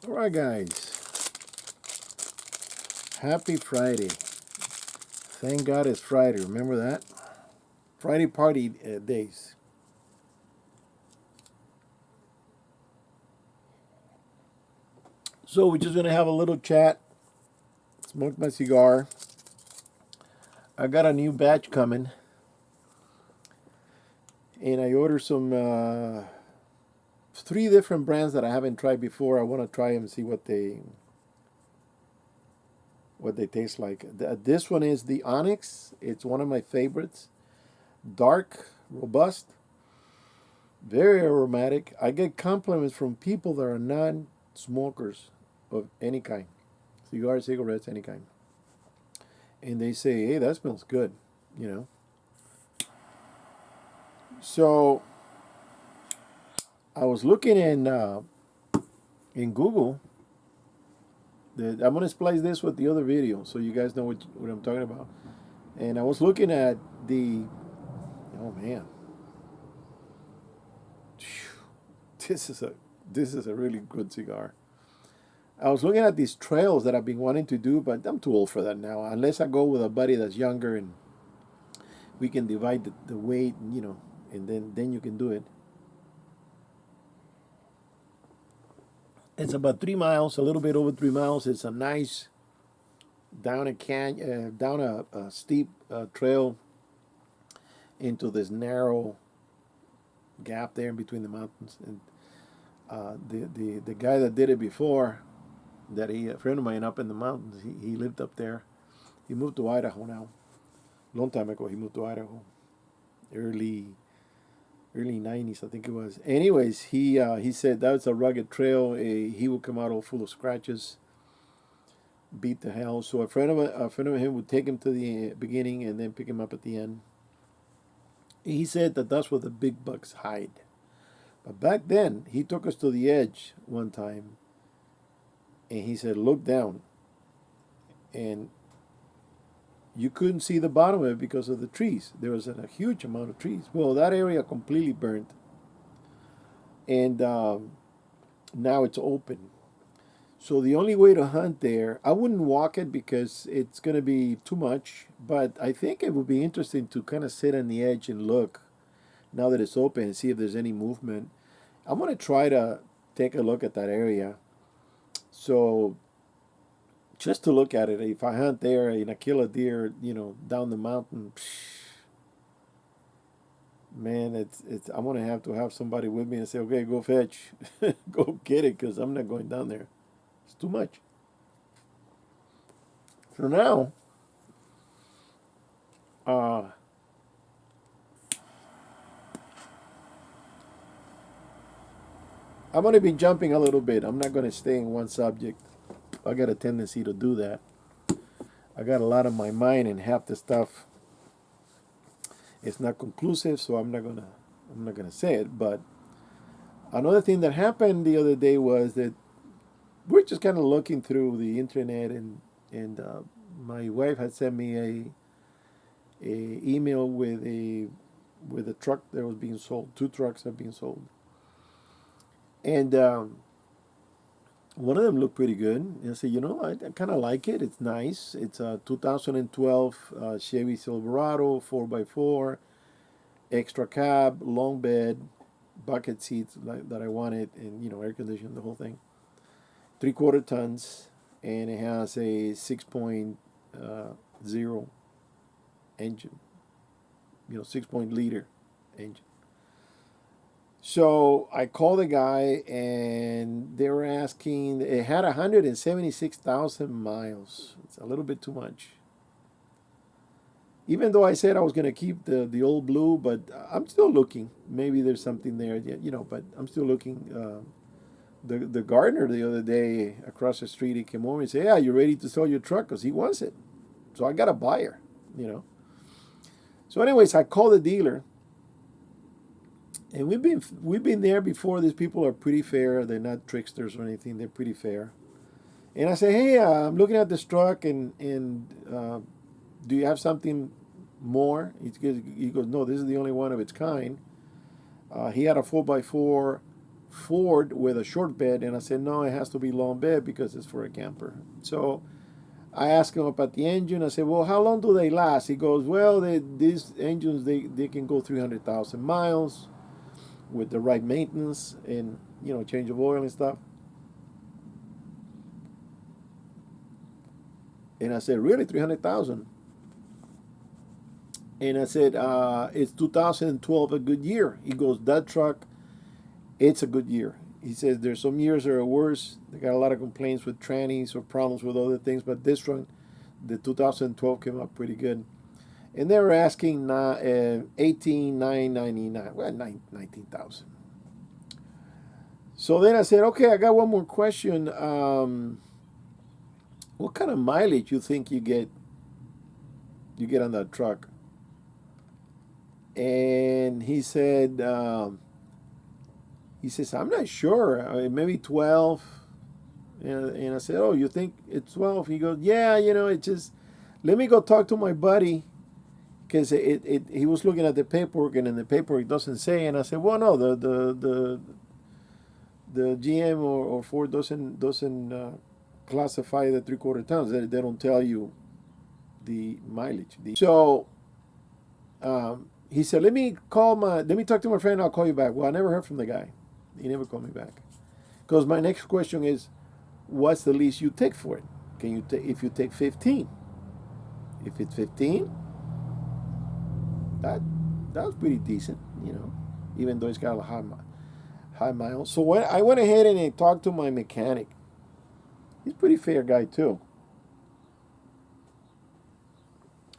All right, guys. Happy Friday. Thank God it's Friday. Remember that? Friday party days. So we're just going to have a little chat, smoke my cigar. I got a new batch coming, and I ordered some three different brands that I haven't tried before. I want to try them and see what they taste like. This one is the Onyx. It's one of my favorites. Dark, robust, very aromatic. I get compliments from people that are non-smokers of any kind, cigars, cigarettes, any kind, and they say, "Hey, that smells good," you know. So I was looking in Google. I'm gonna splice this with the other video so you guys know what I'm talking about. And I was looking at the oh man, this is a this is a really good cigar. I was looking at these trails that I've been wanting to do, but I'm too old for that now. Unless I go with a buddy that's younger and we can divide the weight, and then you can do it. It's about 3 miles, a little bit over 3 miles. It's a nice down a steep trail into this narrow gap there in between the mountains. And the guy that did it before, a friend of mine up in the mountains, he lived up there. He moved to Idaho now. Long time ago, he moved to Idaho, early early 90s, I think it was. Anyways, he said that was a rugged trail. He would come out all full of scratches, beat the hell. So a friend of him would take him to the beginning and then pick him up at the end. He said that that's where the big bucks hide. But back then, he took us to the edge one time, and he said, "Look down," and you couldn't see the bottom of it because of the trees. There was a huge amount of trees. Well, that area completely burnt, and now it's open. So the only way to hunt there, I wouldn't walk it because it's going to be too much, but I think it would be interesting to kind of sit on the edge and look now that it's open and see if there's any movement. I'm going to try to take a look at that area. So just to look at it, if I hunt there and I kill a deer, down the mountain, man, it's I'm going to have somebody with me and say, "Okay, go fetch, go get it," because I'm not going down there. It's too much. So now, uh, I'm going to be jumping a little bit. I'm not going to stay in one subject. I got a tendency to do that. I got a lot on my mind, and half the stuff is not conclusive, so I'm not gonna say it. But another thing that happened the other day was that we're just kind of looking through the internet, and my wife had sent me a email with a truck that was being sold. Two trucks are being sold, and one of them looked pretty good. And I said, I kind of like it. It's nice. It's a 2012 Chevy Silverado 4x4, extra cab, long bed, bucket seats that I wanted, and air conditioning, the whole thing. 3/4 tons, and it has a 6.0 engine. 6 liter engine. So I called the guy, and they were asking. It had 176,000 miles. It's a little bit too much. Even though I said I was going to keep the old blue, but I'm still looking. Maybe there's something there, but I'm still looking. The gardener the other day across the street, he came over and said, "Yeah, you ready to sell your truck?" Because he wants it. So I got a buyer, you know. So, anyways, I called the dealer, and we've been there before. These people are pretty fair. They're not tricksters or anything. They're pretty fair. And I say, "Hey, I'm looking at this truck, and do you have something more?" He goes, "No, this is the only one of its kind." He had a 4x4 Ford with a short bed, and I said no, it has to be long bed because it's for a camper. So I asked him about the engine. I said, well, how long do they last? He goes, well, these engines they can go 300,000 miles with the right maintenance and change of oil and stuff. And I said, really, 300,000? And I said, is 2012 a good year? He goes, that truck, it's a good year. He says there's some years that are worse. They got a lot of complaints with trannies or problems with other things, but this one, the 2012 came out pretty good. And they were asking 18,999, well, 19,000. So then I said, okay, I got one more question. What kind of mileage you think you get on that truck? And he says, I'm not sure. Maybe 12. And I said, oh, you think it's 12? He goes, yeah, it just, let me go talk to my buddy. Because he was looking at the paperwork, and in the paperwork it doesn't say. And I said, well, no, the GM or Ford doesn't classify the 3/4 tons. They don't tell you the mileage. So he said, let me talk to my friend. I'll call you back. Well, I never heard from the guy. He never called me back. Because my next question is, what's the least you take for it? Can you if you take 15? If it's 15, that was pretty decent, even though it's got a high miles. So I went ahead and I talked to my mechanic. He's a pretty fair guy too.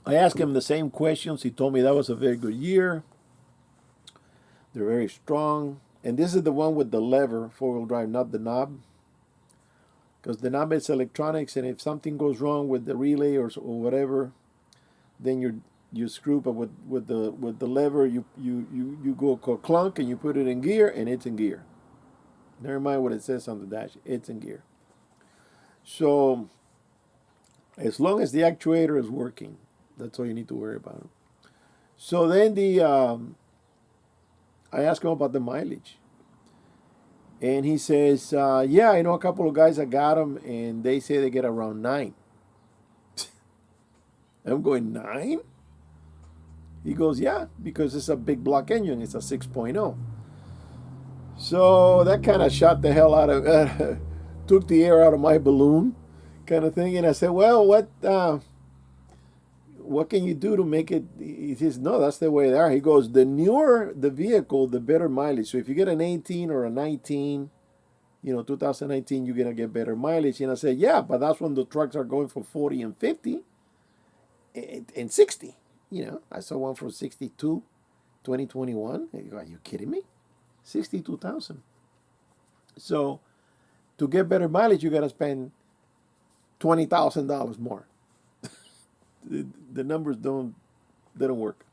I asked him the same questions. He told me that was a very good year. They're very strong. And this is the one with the lever, 4-wheel drive, not the knob. Because the knob is electronics, and if something goes wrong with the relay or whatever, then you screw. But with the lever, you go clunk and you put it in gear, and it's in gear. Never mind what it says on the dash; it's in gear. So as long as the actuator is working, that's all you need to worry about. So then I asked him about the mileage. And he says, yeah, I know a couple of guys that got them, and they say they get around 9. I'm going, 9? He goes, yeah, because it's a big block engine. It's a 6.0. So that kind of shot the hell out of, took the air out of my balloon kind of thing. And I said, well, what can you do to make it? He says, no, that's the way they are. He goes, the newer the vehicle, the better mileage. So if you get an 18 or a 19, 2019, you're going to get better mileage. And I said, yeah, but that's when the trucks are going for 40 and 50 and 60. I saw one for 62, 2021. Are you kidding me? 62,000. So to get better mileage, you got to spend $20,000 more. The numbers don't work.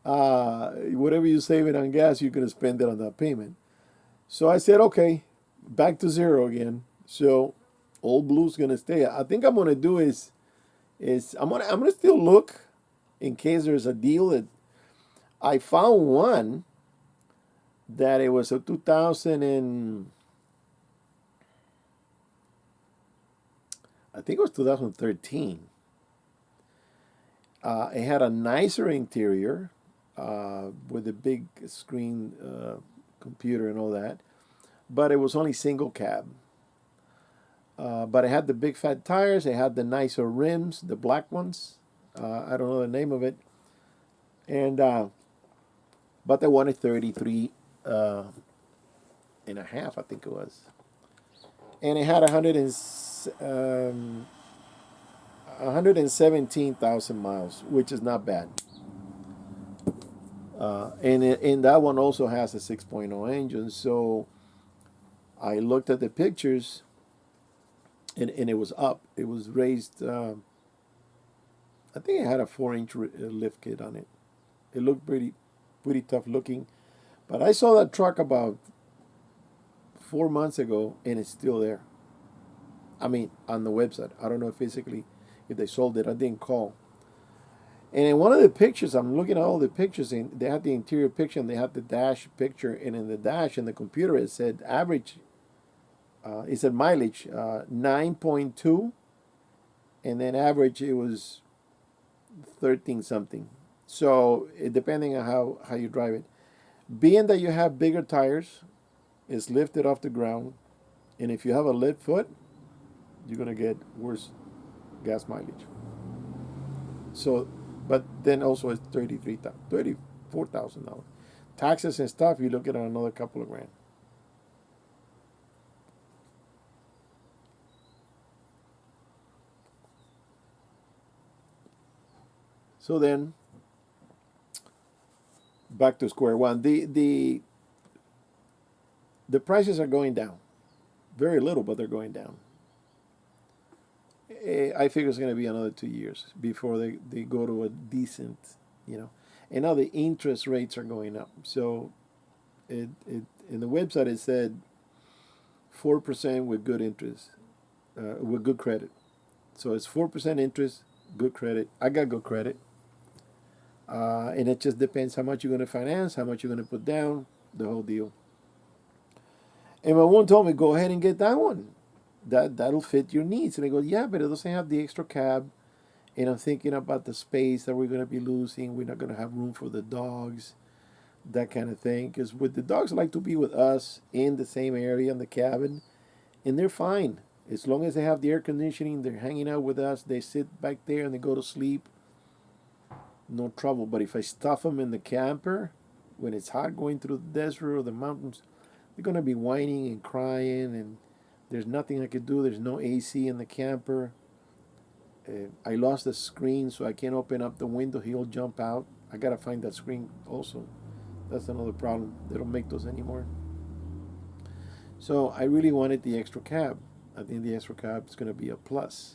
Whatever you save it on gas, you're going to spend it on that payment. So I said, okay, back to zero again. So Old Blue's going to stay. I think I'm going to do is I'm gonna still look in case there's a deal that I found one that it was a 2000 and I think it was 2013. It had a nicer interior with a big screen computer and all that, but it was only single cab. But it had the big fat tires. It had the nicer rims, the black ones. I don't know the name of it. And but they wanted 33 and a half, I think it was. And it had 117,000 miles, which is not bad. And that one also has a 6.0 engine. So I looked at the pictures, and it was up. It was raised. I think it had a 4-inch lift kit on it. It looked pretty tough looking. But I saw that truck about 4 months ago, and it's still there. I mean, on the website. I don't know physically if they sold it. I didn't call. And in one of the pictures, I'm looking at all the pictures, and they had the interior picture and they had the dash picture, and in the dash in the computer it said average, it said mileage 9.2, and then average it was 13 something. So depending on how you drive it, being that you have bigger tires, it's lifted off the ground, and if you have a lead foot, you're gonna get worse gas mileage. So, but then also it's 34,000 dollars. Taxes and stuff, you look at another couple of grand. So then back to square one. The prices are going down. Very little, but they're going down. I figure it's going to be another 2 years before they go to a decent, you know. And now the interest rates are going up. So it in the website it said 4% with good interest, with good credit. So it's 4% interest, good credit. I got good credit, and it just depends how much you're going to finance, how much you're going to put down, the whole deal. And my one told me, go ahead and get that one. That'll fit your needs. And I go, yeah, but it doesn't have the extra cab. And I'm thinking about the space that we're going to be losing. We're not going to have room for the dogs, that kind of thing. Because with the dogs like to be with us in the same area in the cabin, and they're fine as long as they have the air conditioning. They're hanging out with us. They sit back there and they go to sleep. No trouble. But if I stuff them in the camper when it's hot going through the desert or the mountains, they're going to be whining and crying, and there's nothing I could do. There's no AC in the camper. I lost the screen, so I can't open up the window. He'll jump out. I got to find that screen also. That's another problem. They don't make those anymore. So I really wanted the extra cab. I think the extra cab is going to be a plus.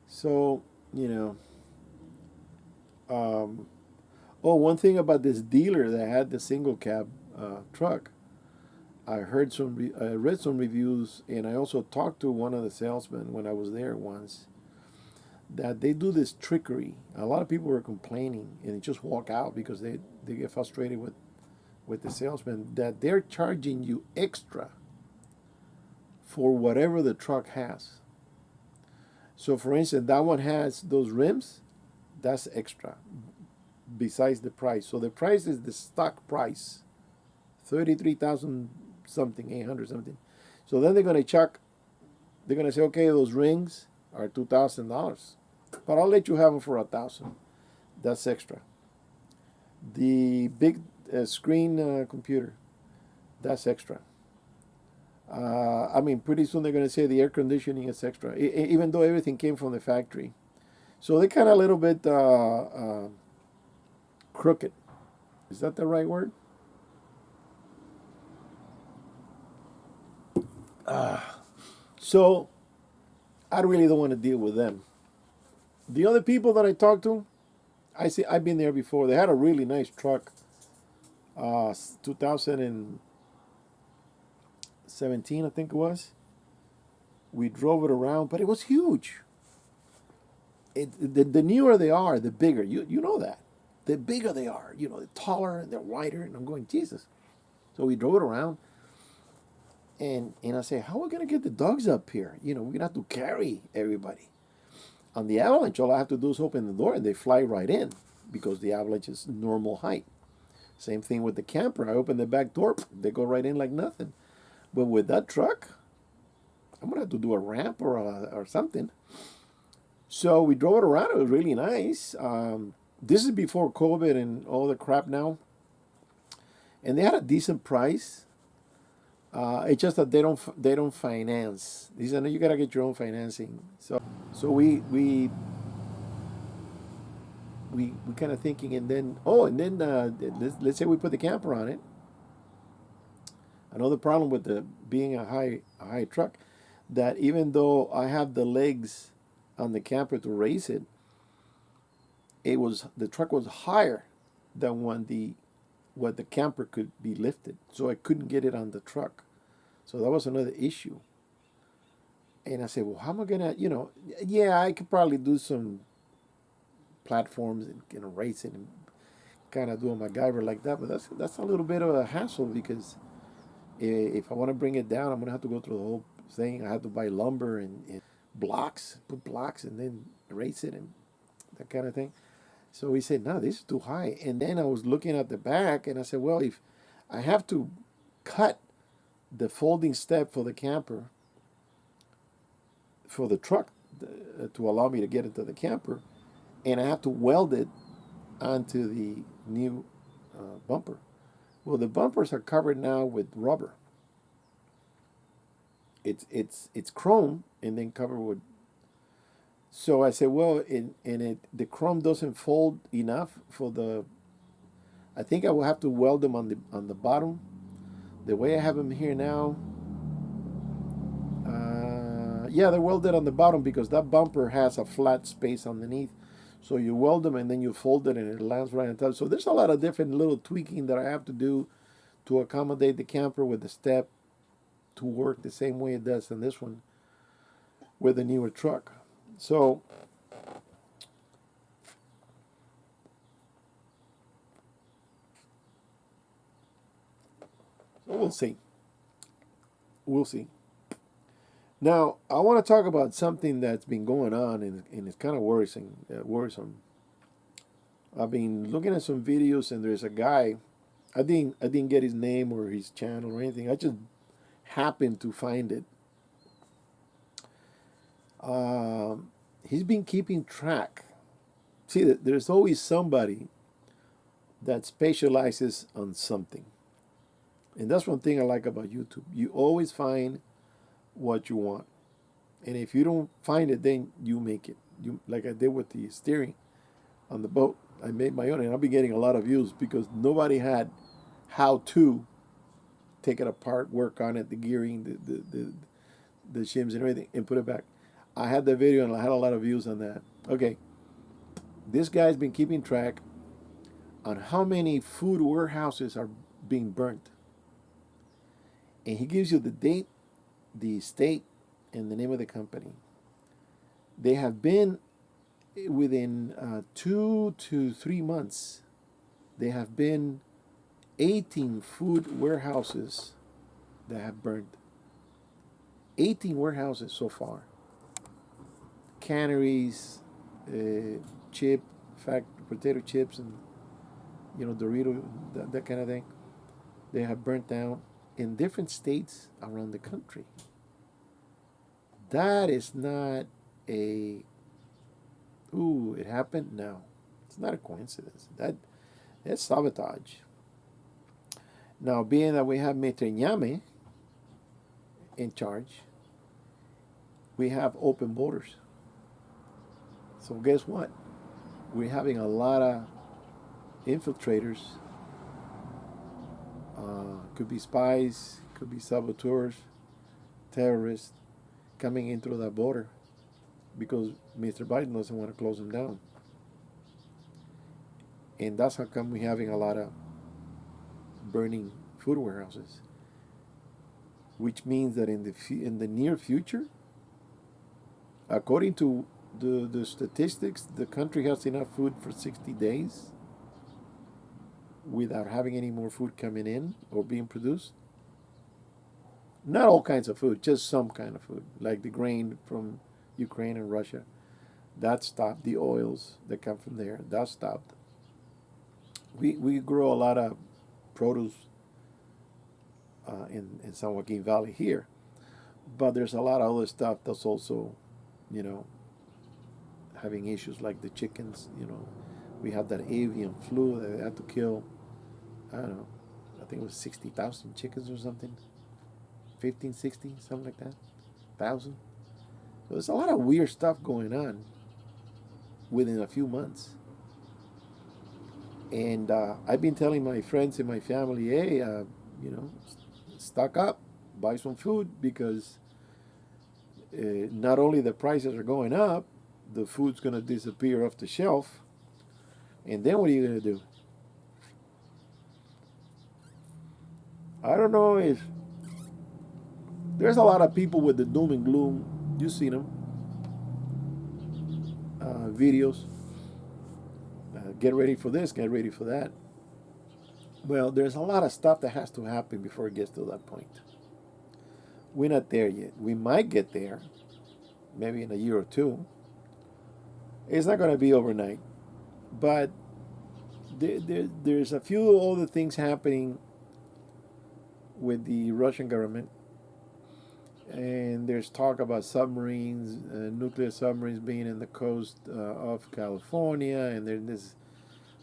So, you know. Oh, one thing about this dealer that had the single cab truck. I read some reviews, and I also talked to one of the salesmen when I was there once, that they do this trickery. A lot of people were complaining and they just walk out because they get frustrated with the salesman, that they're charging you extra for whatever the truck has. So for instance, that one has those rims, that's extra besides the price. So the price is the stock price, 33,000 something, 800 something. So then they're gonna say, okay, those rings are $2,000, but I'll let you have them for 1,000. That's extra. The big screen computer, that's extra. I mean, pretty soon they're gonna say the air conditioning is extra, even though everything came from the factory. So they kind of a little bit crooked. Is that the right word? So I really don't want to deal with them. The other people that I talked to, I see I've been there before. They had a really nice truck, 2017 I think it was. We drove it around, but it was huge. The newer they are, the bigger. You know that. The bigger they are, they're taller and they're wider. And I'm going, Jesus. So we drove it around, and I say, how are we gonna get the dogs up here? We're gonna have to carry everybody. On the Avalanche, all I have to do is open the door and they fly right in because the Avalanche is normal height. Same thing with the camper. I open the back door, they go right in like nothing. But with that truck, I'm gonna have to do a ramp or something. So we drove it around. It was really nice. This is before COVID and all the crap now, and they had a decent price. It's just that they don't finance. They said, no, you gotta get your own financing. So we kind of thinking, and then let's say we put the camper on it. Another problem with the being a high truck, that even though I have the legs on the camper to raise it, the truck was higher than what the camper could be lifted, so I couldn't get it on the truck. So that was another issue. And I said, well, how am I gonna, yeah, I could probably do some platforms and race it and kind of do a MacGyver like that. But that's a little bit of a hassle because if I want to bring it down, I'm gonna have to go through the whole thing. I have to buy lumber and blocks, put blocks, and then race it and that kind of thing. So we said, no, this is too high. And then I was looking at the back, and I said, well, if I have to cut the folding step for the camper for the truck to allow me to get into the camper, and I have to weld it onto the new bumper. Well, the bumpers are covered now with rubber. It's chrome and then covered with. So I said, well, the chrome doesn't fold enough for the. I think I will have to weld them on the bottom. The way I have them here now, yeah, they're welded on the bottom because that bumper has a flat space underneath. So you weld them and then you fold it and it lands right on top. So there's a lot of different little tweaking that I have to do to accommodate the camper with the step to work the same way it does in this one with the newer truck. So we'll see. We'll see. Now I want to talk about something that's been going on and it's kind of worrisome. Worrisome. I've been looking at some videos and there's a guy. I didn't get his name or his channel or anything. I just happened to find it. He's been keeping track. See, there's always somebody that specializes on something. And that's one thing I like about YouTube. You always find what you want. And if you don't find it, then you make it. You like I did with the steering on the boat. I made my own and I'll be getting a lot of views because nobody had how to take it apart, work on it, the gearing, the shims and everything, and put it back. I had the video and I had a lot of views on that. Okay. This guy's been keeping track on how many food warehouses are being burnt. And he gives you the date, the state, and the name of the company. They have been within 2 to 3 months. They have been 18 food warehouses that have burned. 18 warehouses so far. Canneries, chip, potato chips, and Dorito, that kind of thing. They have burnt down in different states around the country. That is not it happened? No. It's not a coincidence. That's sabotage. Now, being that we have Maitre Ñame in charge, we have open borders. So guess what? We're having a lot of infiltrators. Could be spies, could be saboteurs, terrorists coming in through that border because Mr. Biden doesn't want to close them down. And that's how come we're having a lot of burning food warehouses, which means that in the near future, according to the statistics, the country has enough food for 60 days without having any more food coming in or being produced. Not all kinds of food, just some kind of food, like the grain from Ukraine and Russia. That stopped. The oils that come from there, that stopped. We grow a lot of produce in San Joaquin Valley here, but there's a lot of other stuff that's also, having issues like the chickens. We had that avian flu that they had to kill. I don't know. I think it was 60,000 chickens or something. 15, 60, something like that. 1,000. So there's a lot of weird stuff going on within a few months. And I've been telling my friends and my family, hey, stock up, buy some food because not only the prices are going up, the food's going to disappear off the shelf. And then what are you going to do? I don't know if there's a lot of people with the doom and gloom. You've seen them, videos. get ready for this, get ready for that. Well, there's a lot of stuff that has to happen before it gets to that point. We're not there yet. We might get there, maybe in a year or two. It's not going to be overnight, but there's a few other things happening with the Russian government, and there's talk about submarines, nuclear submarines being in the coast of California, and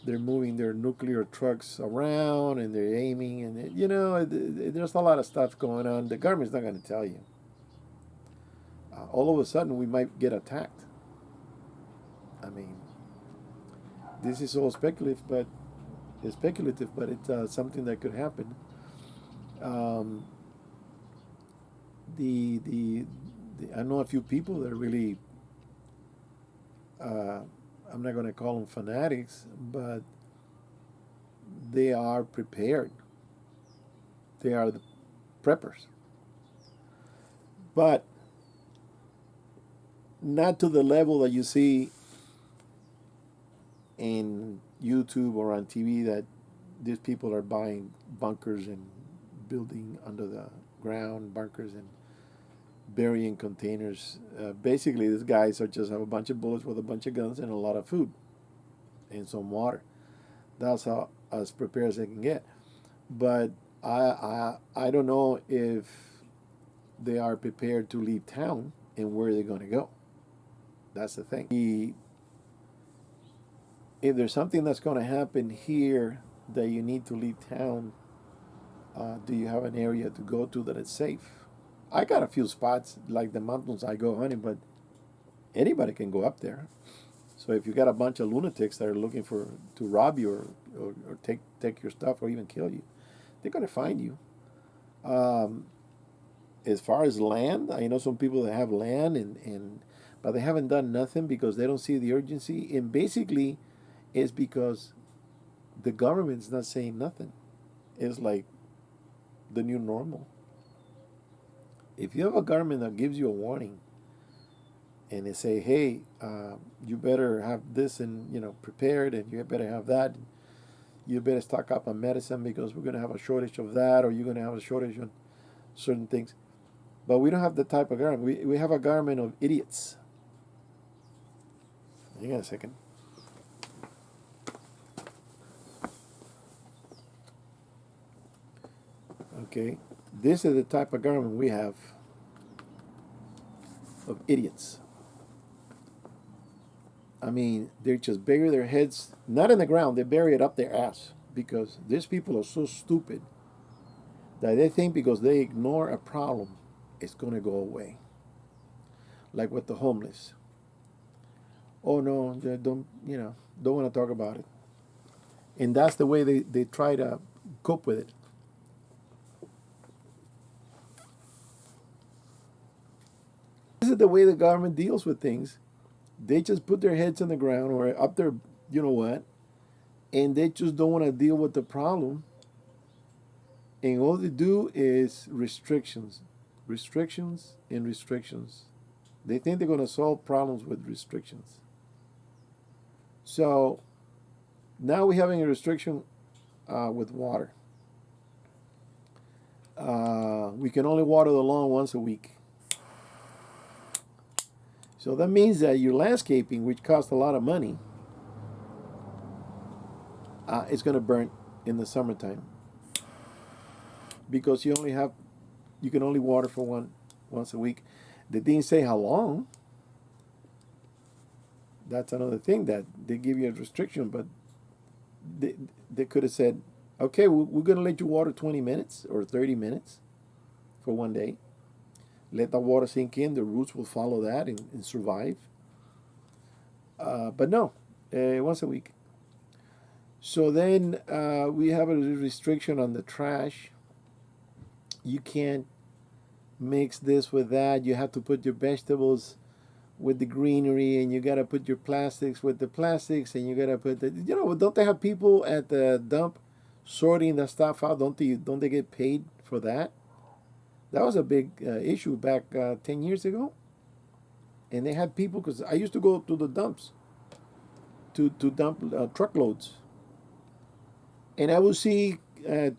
they're moving their nuclear trucks around, and they're aiming, and there's a lot of stuff going on. The government's not going to tell you. All of a sudden, we might get attacked. I mean, this is all speculative, but it's something that could happen. Um, the I know a few people that are really uh, I'm not going to call them fanatics, but they are prepared. They are the preppers, but not to the level that you see in YouTube or on TV that these people are buying bunkers and building under the ground bunkers and burying containers. Basically, these guys are just have a bunch of bullets with a bunch of guns and a lot of food and some water. That's how as prepared as they can get. But I don't know if they are prepared to leave town and where they're going to go. That's the thing. If there's something that's going to happen here that you need to leave town, do you have an area to go to that is safe? I got a few spots like the mountains I go hunting, but anybody can go up there. So if you got a bunch of lunatics that are looking to rob you or take your stuff or even kill you, they're gonna find you. Um, as far as land, I know some people that have land and but they haven't done nothing because they don't see the urgency. And basically, it's because the government's not saying nothing. It's like the new normal. If you have a government that gives you a warning and they say, "Hey, you better have this and prepared, and you better have that. You better stock up on medicine because we're going to have a shortage of that, or you're going to have a shortage on certain things." But we don't have the type of government. We have a government of idiots. Hang on a second. Okay, this is the type of government we have of idiots. I mean, they just bury their heads not in the ground; they bury it up their ass because these people are so stupid that they think because they ignore a problem, it's going to go away. Like with the homeless. Oh no, they don't want to talk about it, and that's the way they try to cope with it. This is the way the government deals with things. They just put their heads in the ground or up their, you know what, and they just don't want to deal with the problem. And all they do is restrictions, restrictions, and restrictions. They think they're going to solve problems with restrictions. So now we're having a restriction with water. We can only water the lawn once a week. So that means that your landscaping, which costs a lot of money, is going to burn in the summertime because you can only water for once a week. They didn't say how long. That's another thing that they give you a restriction, but they could have said, okay, we're going to let you water 20 minutes or 30 minutes for one day. Let the water sink in, the roots will follow that and survive. But no, once a week. So then we have a restriction on the trash. You can't mix this with that. You have to put your vegetables with the greenery, and you got to put your plastics with the plastics, and you got to put don't they have people at the dump sorting the stuff out? Don't they get paid for that? That was a big issue back 10 years ago. And they had people, because I used to go to the dumps to dump truckloads, and I would see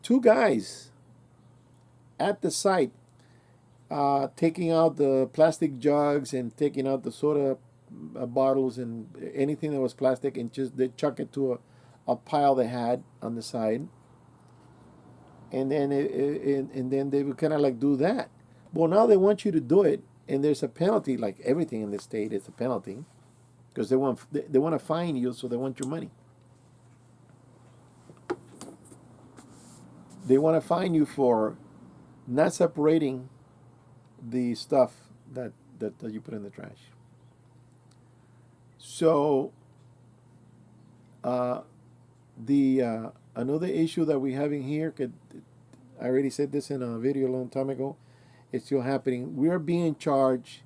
two guys at the site taking out the plastic jugs and taking out the soda bottles and anything that was plastic, and just they chuck it to a pile they had on the side, and then and then they would kind of like do that. Well, now they want you to do it, and there's a penalty. Like everything in the state is a penalty because they want to fine you, so they want your money. They want to fine you for not separating the stuff that you put in the trash. So the another issue that we're having here, I already said this in a video a long time ago, it's still happening. We're being charged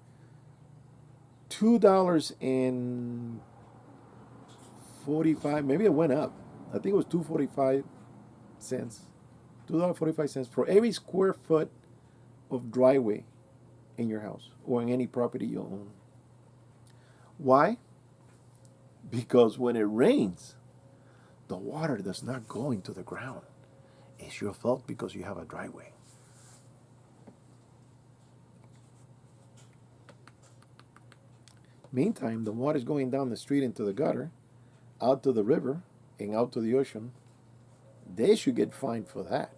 $2.45, maybe it went up. I think it was 2.45 cents. $2.45 for every square foot of driveway in your house or in any property you own. Why? Because when it rains, the water does not go into the ground. It's your fault because you have a driveway. Meantime, the water is going down the street into the gutter, out to the river, and out to the ocean. They should get fined for that.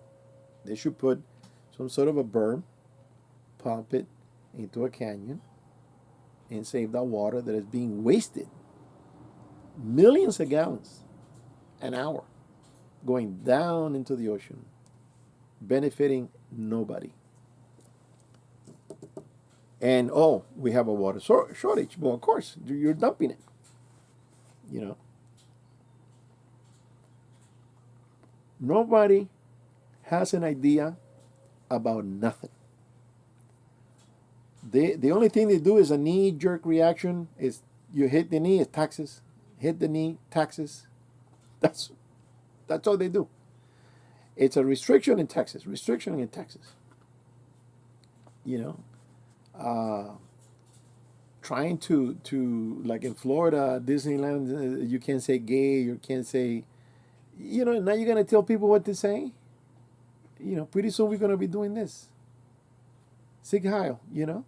They should put some sort of a berm, pump it into a canyon, and save that water that is being wasted. Millions of gallons an hour going down into the ocean, benefiting nobody. And oh, we have a water shortage. Well, of course, you're dumping it. You know, nobody has an idea about nothing. The only thing they do is a knee-jerk reaction. Is you hit the knee, it's taxes. Hit the knee, taxes. That's all they do. It's a restriction in taxes. Restriction in taxes. You know, trying to like in Florida, Disneyland, you can't say gay. You can't say, you know. Now you're gonna tell people what to say. You know, pretty soon we're gonna be doing this. Sig Heil, you know,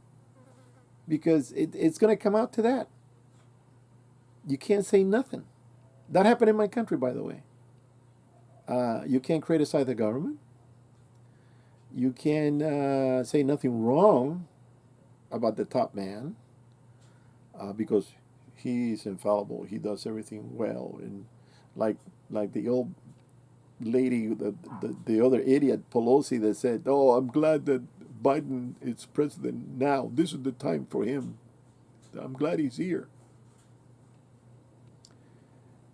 because it's gonna come out to that. You can't say nothing. That happened in my country, by the way. You can't criticize the government. You can say nothing wrong about the top man because he's infallible. He does everything well, and like the old lady, the other idiot Pelosi that said, "Oh, I'm glad that Biden is president now. This is the time for him. I'm glad he's here."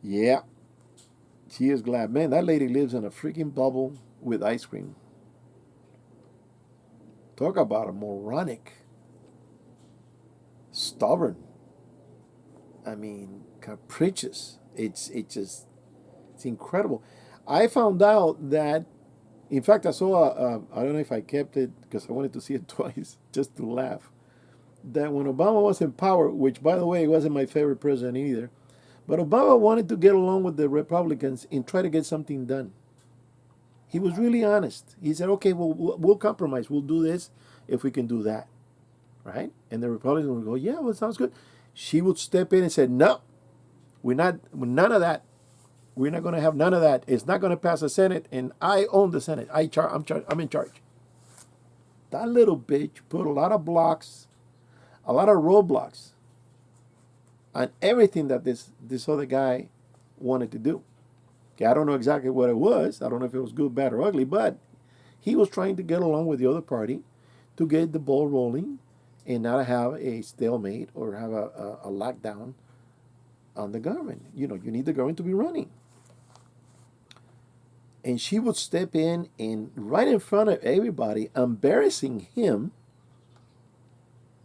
Yeah, she is glad. Man, that lady lives in a freaking bubble with ice cream. Talk about a moronic, stubborn. I mean, capricious. It's incredible. I found out that, in fact, I saw. I don't know if I kept it because I wanted to see it twice just to laugh. That when Obama was in power, which by the way wasn't my favorite president either, but Obama wanted to get along with the Republicans and try to get something done. He was really honest. He said, "Okay, we'll compromise. We'll do this if we can do that." Right? And the Republicans would go, "Yeah, well, sounds good." She would step in and say, "No, none of that. We're not going to have none of that. It's not going to pass the Senate, and I own the Senate. I'm in charge." That little bitch put a lot of blocks, a lot of roadblocks on everything that this other guy wanted to do. Okay, I don't know exactly what it was. I don't know if it was good, bad, or ugly, but he was trying to get along with the other party to get the ball rolling and not have a stalemate or have a lockdown on the government. You know, you need the government to be running. And she would step in and right in front of everybody, embarrassing him.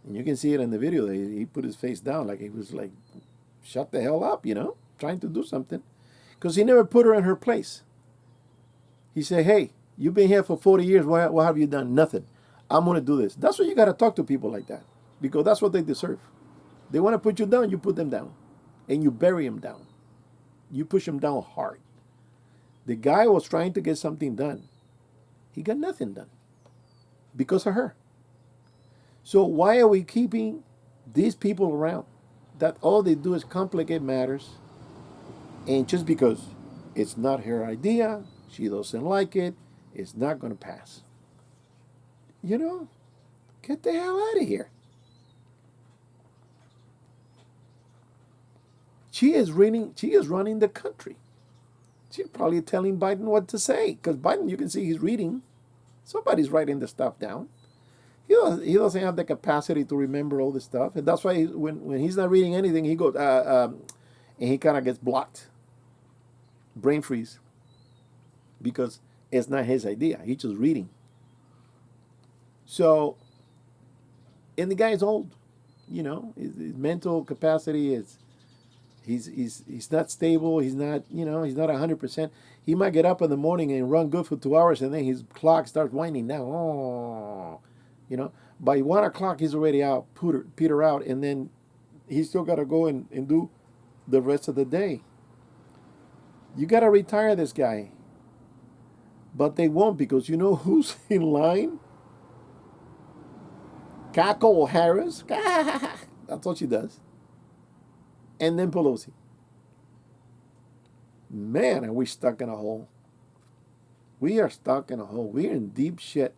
And you can see it in the video. He put his face down like he was like, shut the hell up, you know, trying to do something. Because he never put her in her place. He said, "Hey, you've been here for 40 years. What have you done? Nothing. I'm going to do this." That's what you got to talk to people like that. Because that's what they deserve. They want to put you down, you put them down. And you bury them down. You push him down hard. The guy was trying to get something done. He got nothing done because of her. So why are we keeping these people around that all they do is complicate matters, and just because it's not her idea, she doesn't like it, it's not going to pass. You know, get the hell out of here. She is running the country. She's probably telling Biden what to say because Biden, you can see he's reading. Somebody's writing the stuff down. He doesn't have the capacity to remember all this stuff, and that's why when he's not reading anything, he goes and he kind of gets blocked, brain freeze, because it's not his idea. He's just reading. So, and the guy's old, you know, his mental capacity is he's not stable. He's not, you know, he's not 100%. He might get up in the morning and run good for 2 hours, and then his clock starts whining now. Oh, you know, by 1 o'clock he's already out, peter out, and then he's still got to go and do the rest of the day. You got to retire this guy, but they won't because you know who's in line? Kako Harris. That's what she does. And then Pelosi. Man, are we stuck in a hole. We are stuck in a hole. We're in deep shit.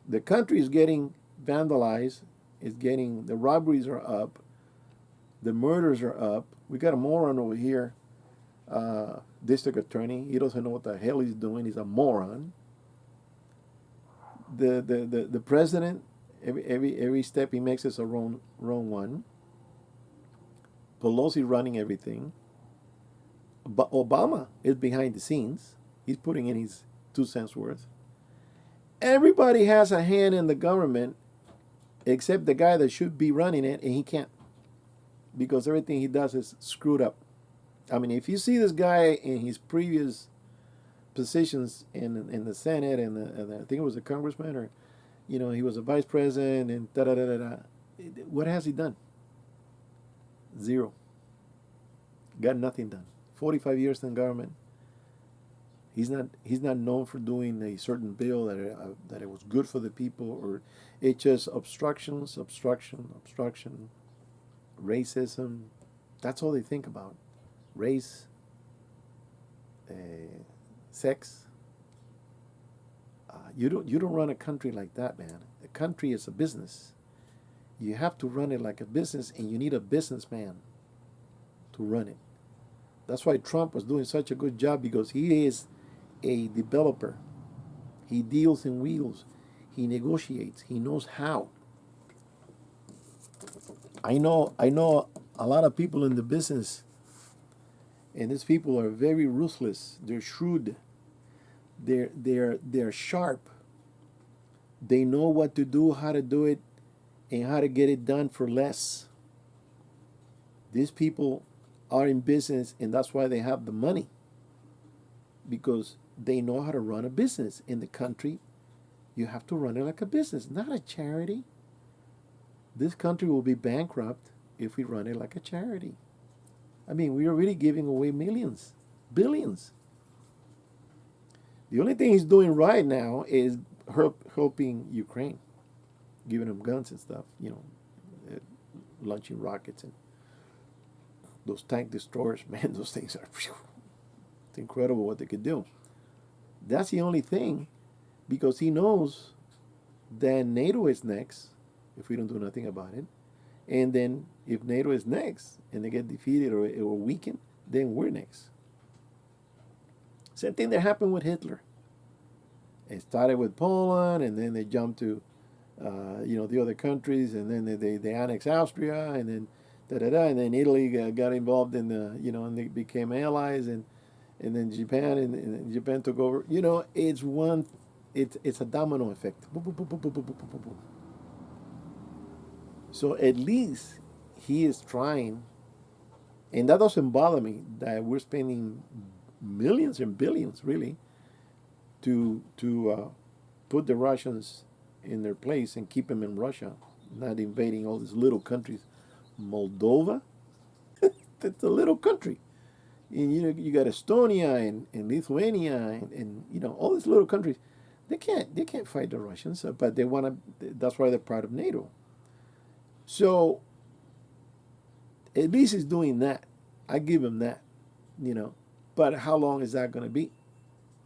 The country is getting vandalized. The robberies are up. The murders are up. We got a moron over here, district attorney. He doesn't know what the hell he's doing. He's a moron. The president, every step he makes is a wrong one. Pelosi running everything. But Obama is behind the scenes. He's putting in his 2 cents worth. Everybody has a hand in the government except the guy that should be running it, and he can't because everything he does is screwed up. I mean, if you see this guy in his previous positions in the Senate and I think it was a congressman, or you know, he was a vice president and da da da da da. What has he done? Zero. Got nothing done. 45 years in government. He's not known for doing a certain bill that it was good for the people, or it's just obstruction, racism. That's all they think about. Race, sex. You don't run a country like that, man. A country is a business. You have to run it like a business, and you need a businessman to run it. That's why Trump was doing such a good job, because he is a developer. He deals in wheels. He negotiates. He knows how. I know a lot of people in the business, and these people are very ruthless. They're shrewd. They're sharp. They know what to do, how to do it, and how to get it done for less. These people are in business, and that's why they have the money, because they know how to run a business. In the country, you have to run it like a business, not a charity. This country will be bankrupt if we run it like a charity. I mean, we are really giving away millions, billions. The only thing he's doing right now is helping Ukraine, giving them guns and stuff, you know, launching rockets and those tank destroyers. Man, those things are, it's incredible what they could do. That's the only thing, because he knows that NATO is next if we don't do nothing about it. And then if NATO is next and they get defeated or weakened, then we're next. Same thing that happened with Hitler. It started with Poland, and then they jumped to, the other countries, and then they annexed Austria, and then and then Italy got involved in and they became allies, and then Japan, and Japan took over. You know, it's a domino effect. Boom, boom, boom, boom, boom, boom, boom, boom, boom. So at least he is trying, and that doesn't bother me that we're spending millions and billions, really, to put the Russians in their place and keep them in Russia, not invading all these little countries. Moldova, it's a little country. And you got Estonia and Lithuania and all these little countries. They can't fight the Russians, but they want to. That's why they're part of NATO. So at least he's doing that. I give him that, you know. But how long is that going to be?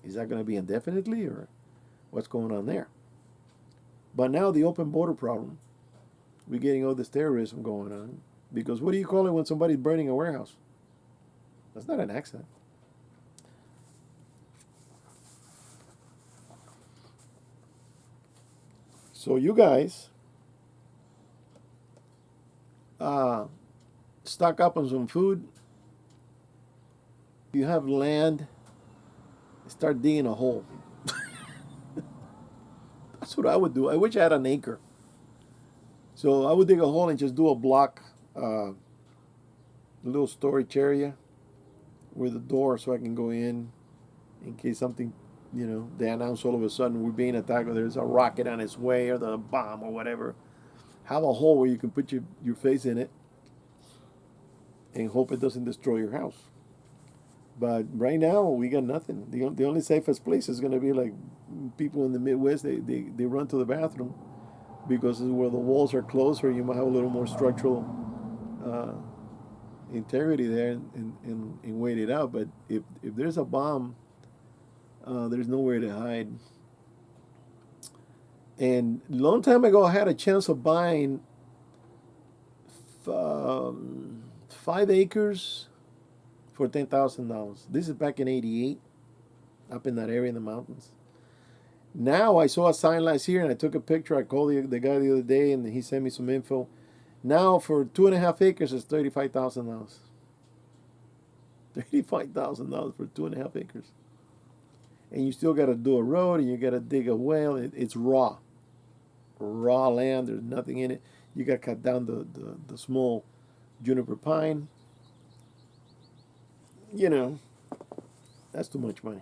Is that going to be indefinitely, or what's going on there? But now the open border problem, we're getting all this terrorism going on. Because what do you call it when somebody's burning a warehouse? That's not an accident. So you guys uh, stock up on some food. If you have land, start digging a hole. That's what I would do. I wish I had an acre. So I would dig a hole and just do a block, a little storage area with a door so I can go in case something, they announce all of a sudden we're being attacked or there's a rocket on its way or the bomb or whatever. Have a hole where you can put your face in it and hope it doesn't destroy your house. But right now we got nothing. The only safest place is going to be like people in the Midwest. They run to the bathroom because it's where the walls are closer. You might have a little more structural uh, integrity there and wait it out. But if there's a bomb, there's nowhere to hide. And a long time ago, I had a chance of buying 5 acres for $10,000. This is back in '88, up in that area in the mountains. Now I saw a sign last year and I took a picture. I called the guy the other day and he sent me some info. Now for 2.5 acres it's $35,000. $35,000 for 2.5 acres. And you still got to do a road and you got to dig a well. It's raw land. There's nothing in it. You got to cut down the small juniper pine. That's too much money.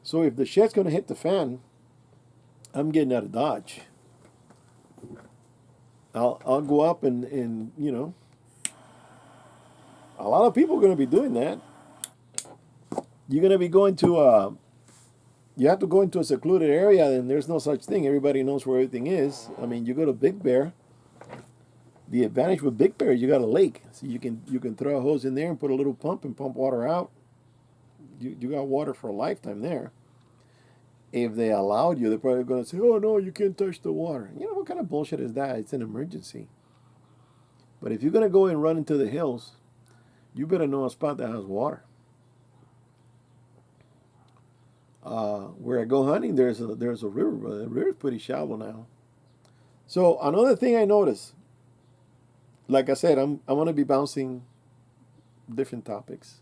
So if the shit's going to hit the fan, I'm getting out of Dodge. I'll go up and a lot of people are going to be doing that. You're going to be going to you have to go into a secluded area and there's no such thing. Everybody knows where everything is. I mean, you go to Big Bear. The advantage with Big Bear is you got a lake. So you can throw a hose in there and put a little pump and pump water out. You got water for a lifetime there. If they allowed you, they're probably going to say, oh, no, you can't touch the water. What kind of bullshit is that? It's an emergency. But if you're going to go and run into the hills, you better know a spot that has water. Where I go hunting, there's a river, but the river's pretty shallow now. So another thing I noticed, like I said, I'm going to be bouncing different topics.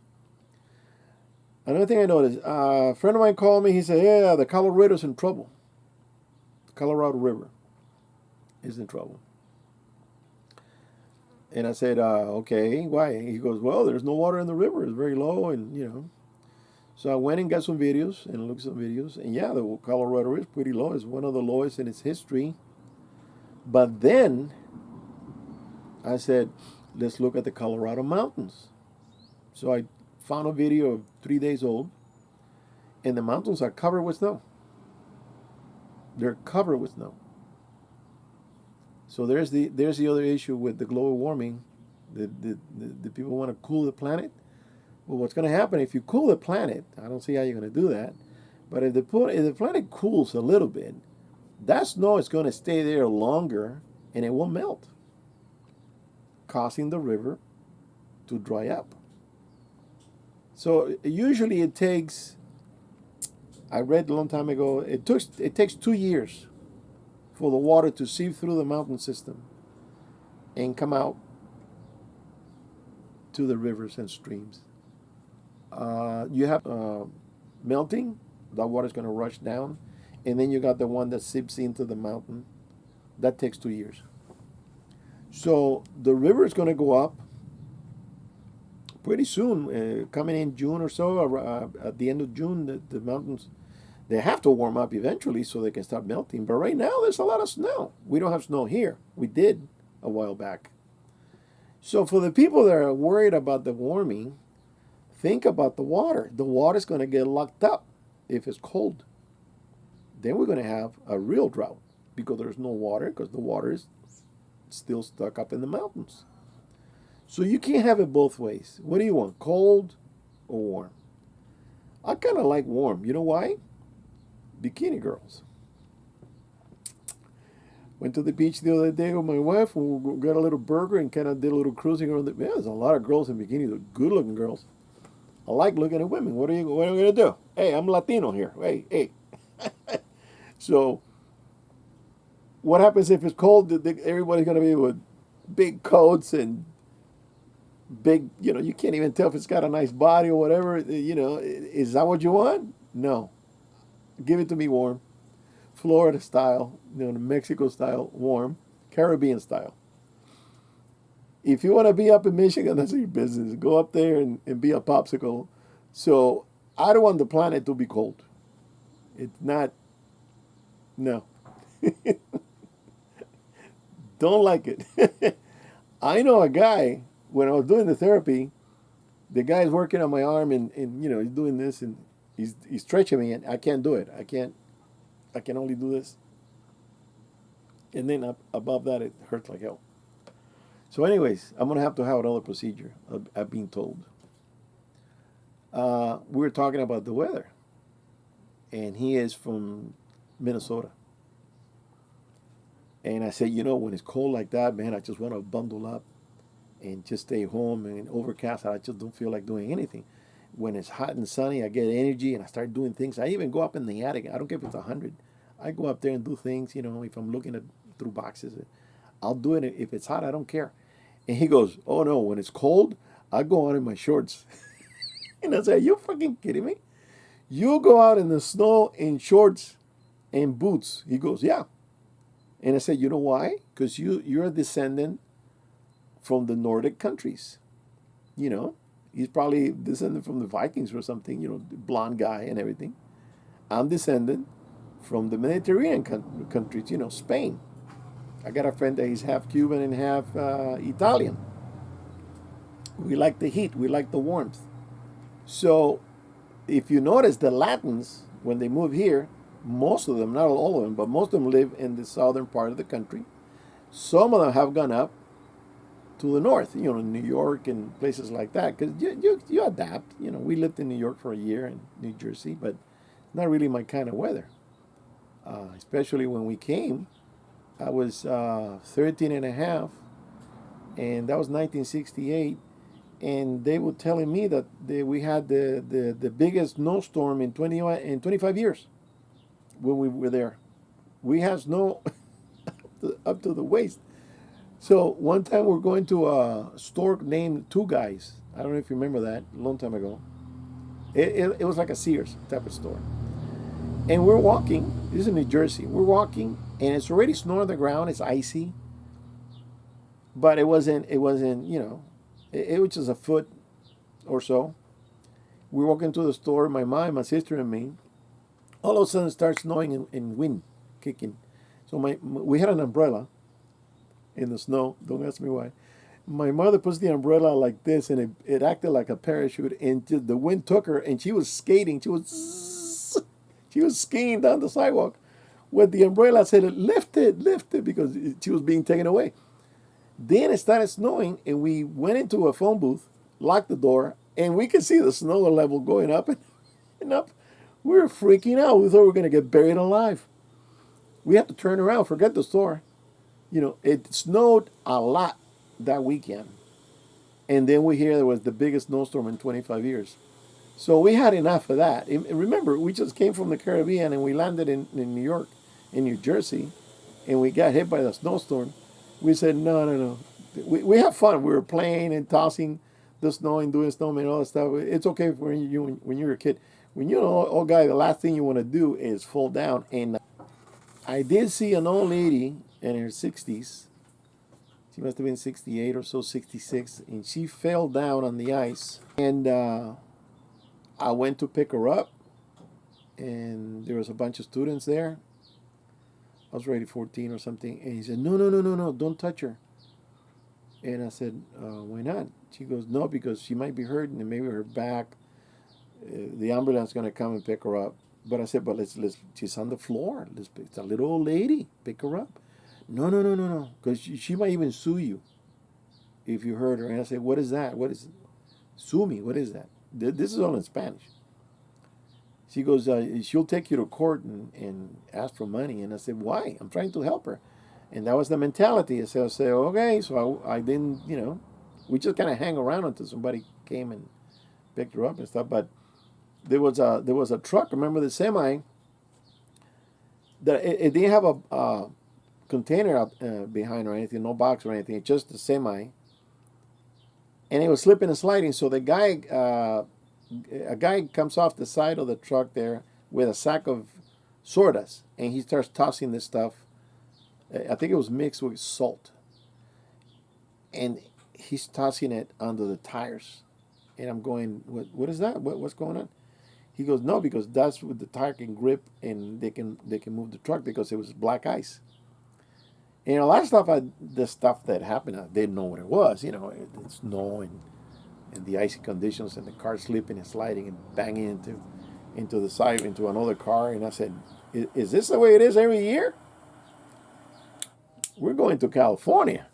Another thing I noticed, a friend of mine called me. He said, yeah, the Colorado's in trouble. The Colorado River is in trouble. And I said, okay, why? He goes, well, there's no water in the river. It's very low and. So I went and got some videos and looked at some videos. And yeah, the Colorado is pretty low. It's one of the lowest in its history. But then I said, let's look at the Colorado mountains. So I found a video of 3 days old, and the mountains are covered with snow. They're covered with snow. So there's the other issue with the global warming. The people want to cool the planet. Well, what's going to happen if you cool the planet? I don't see how you're going to do that. But if the planet cools a little bit, that snow is going to stay there longer, and it won't melt, causing the river to dry up. So usually it takes, I read a long time ago, it takes 2 years for the water to seep through the mountain system and come out to the rivers and streams. You have melting, that water is going to rush down, and then you got the one that seeps into the mountain. That takes 2 years. So the river is going to go up pretty soon, coming in June or so. At the end of June, the mountains, they have to warm up eventually so they can start melting. But right now, there's a lot of snow. We don't have snow here. We did. a while back. So for the people that are worried about the warming, think about the water. The water's going to get locked up if it's cold. Then we're going to have a real drought because there's no water because the water is still stuck up in the mountains. So you can't have it both ways. What do you want, cold or warm? I kind of like warm. You know why? Bikini girls. Went to the beach the other day with my wife. We got a little burger and kind of did a little cruising around. Yeah, there's a lot of girls in bikinis, good-looking girls. I like looking at women. What are you gonna do? Hey, I'm Latino here. Hey. So, what happens if it's cold? Everybody's gonna be with big coats and big. You can't even tell if it's got a nice body or whatever. Is that what you want? No, give it to me warm. Florida style, Mexico style, warm, Caribbean style. If you want to be up in Michigan, that's your business. Go up there and be a popsicle. So I don't want the planet to be cold. It's not, no. Don't like it. I know a guy, when I was doing the therapy, the guy's working on my arm and he's doing this and he's stretching me and I can't do it. I can only do this. And then up above that, it hurts like hell. So anyways, I'm going to have another procedure, I've been told. We were talking about the weather. And he is from Minnesota. And I said, when it's cold like that, man, I just want to bundle up and just stay home and overcast. I just don't feel like doing anything. When it's hot and sunny, I get energy and I start doing things. I even go up in the attic. I don't care if it's 100. I go up there and do things, if I'm looking through boxes. I'll do it. If it's hot, I don't care. And he goes, oh no, when it's cold, I go out in my shorts. And I said, are you fucking kidding me? You go out in the snow in shorts and boots. He goes, yeah. And I said, you know why? Because you're a descendant from the Nordic countries. He's probably descended from the Vikings or something, the blonde guy and everything. I'm descendant from the Mediterranean countries, Spain. I got a friend that is half Cuban and half Italian. We like the heat. We like the warmth. So if you notice the Latins, when they move here, most of them, not all of them, but most of them live in the southern part of the country. Some of them have gone up to the north, New York and places like that, because you adapt. We lived in New York for a year and New Jersey, but not really my kind of weather. Especially when we came, I was 13 and a half, and that was 1968. And they were telling me that we had the biggest snowstorm in 25 years when we were there. We had snow up to the waist. So one time we're going to a store named Two Guys. I don't know if you remember that, a long time ago. It was like a Sears type of store. And we're walking, this is in New Jersey, we're walking, and it's already snow on the ground, it's icy. But it wasn't, it was just a foot or so. We walk into the store, my mom, my sister, and me. All of a sudden, it starts snowing and wind kicking. So we had an umbrella in the snow. Don't ask me why. My mother puts the umbrella like this, and it acted like a parachute. And just the wind took her, and she was skating. She was skiing down the sidewalk with the umbrella. Said, lift it, because she was being taken away. Then it started snowing, and we went into a phone booth, locked the door, and we could see the snow level going up and up. We were freaking out. We thought we were going to get buried alive. We had to turn around, forget the store. It snowed a lot that weekend. And then we hear there was the biggest snowstorm in 25 years. So we had enough of that. And remember, we just came from the Caribbean and we landed in New York, in New Jersey, and we got hit by the snowstorm. We said, no. We have fun. We were playing and tossing the snow and doing snowman and all that stuff. It's okay when you're a kid. When you're an old guy, the last thing you want to do is fall down. And I did see an old lady in her 60s. She must have been 68 or so, 66. And she fell down on the ice. And I went to pick her up. And there was a bunch of students there. I was already 14 or something. And he said, no, don't touch her. And I said, why not? She goes, no, because she might be hurting and maybe her back. The ambulance is going to come and pick her up. But I said, but let's. She's on the floor. It's a little old lady. Pick her up. No, no, no, no, no. Because she might even sue you if you hurt her. And I said, what is that? What is sue me? What is that? This is all in Spanish. She goes, she'll take you to court and ask for money. And I said, why? I'm trying to help her. And that was the mentality. I said, okay. So I didn't, we just kind of hang around until somebody came and picked her up and stuff. But there was a truck. Remember the semi? That it didn't have a container out behind or anything, no box or anything. It's just a semi, and it was slipping and sliding. So a guy comes off the side of the truck there with a sack of sawdust, and he starts tossing this stuff. I think it was mixed with salt, and he's tossing it under the tires. And I'm going, what is that? What's going on? He goes, no, because that's what the tire can grip and they can move the truck because it was black ice. And a lot of stuff, the stuff that happened, I didn't know what it was. It's snow and the icy conditions and the car slipping and sliding and banging into the side, into another car. And I said, is this the way it is every year? We're going to California.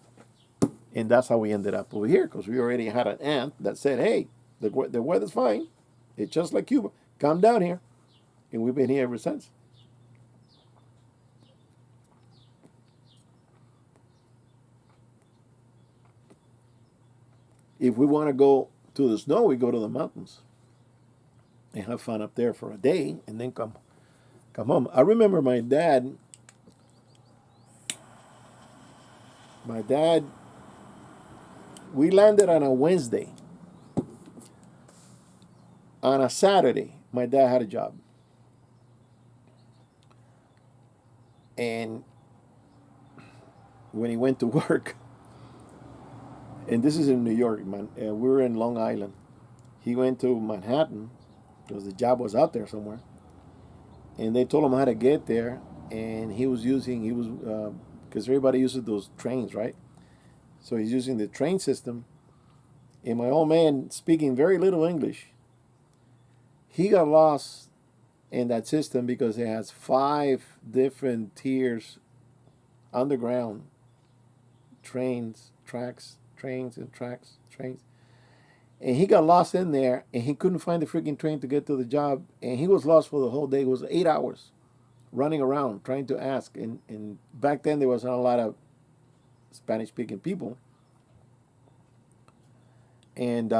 And that's how we ended up over here, because we already had an aunt that said, hey, the weather's fine. It's just like Cuba. Come down here. And we've been here ever since. If we want to go to the snow, we go to the mountains and have fun up there for a day and then come home. I remember my dad, we landed on a Wednesday. On a Saturday, my dad had a job. And when he went to work, and this is in New York, man, we were in Long Island. He went to Manhattan because the job was out there somewhere. And they told him how to get there. And because everybody uses those trains, right? So he's using the train system. And my old man, speaking very little English, he got lost in that system because it has 5 different tiers, underground trains, tracks, trains and tracks, trains. And he got lost in there and he couldn't find the freaking train to get to the job. And he was lost for the whole day. It was 8 hours running around trying to ask. And back then there was not a lot of Spanish speaking people. And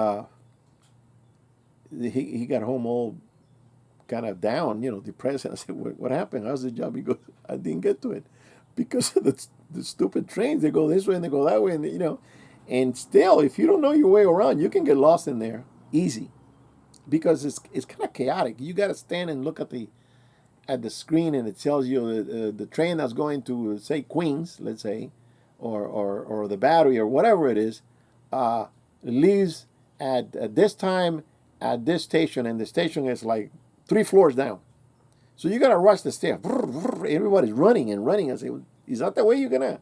he got home all kind of down, depressed. And I said, what happened? How's the job? He goes, I didn't get to it because of the stupid trains. They go this way and they go that way. And still, if you don't know your way around, you can get lost in there easy because it's kind of chaotic. You got to stand and look at the screen and it tells you the train that's going to, say, Queens, let's say, or the Battery or whatever it is, leaves at this time at this station, and the station is like 3 floors down. So you gotta rush the stairs. Everybody's running and running. I say, is that the way you're gonna?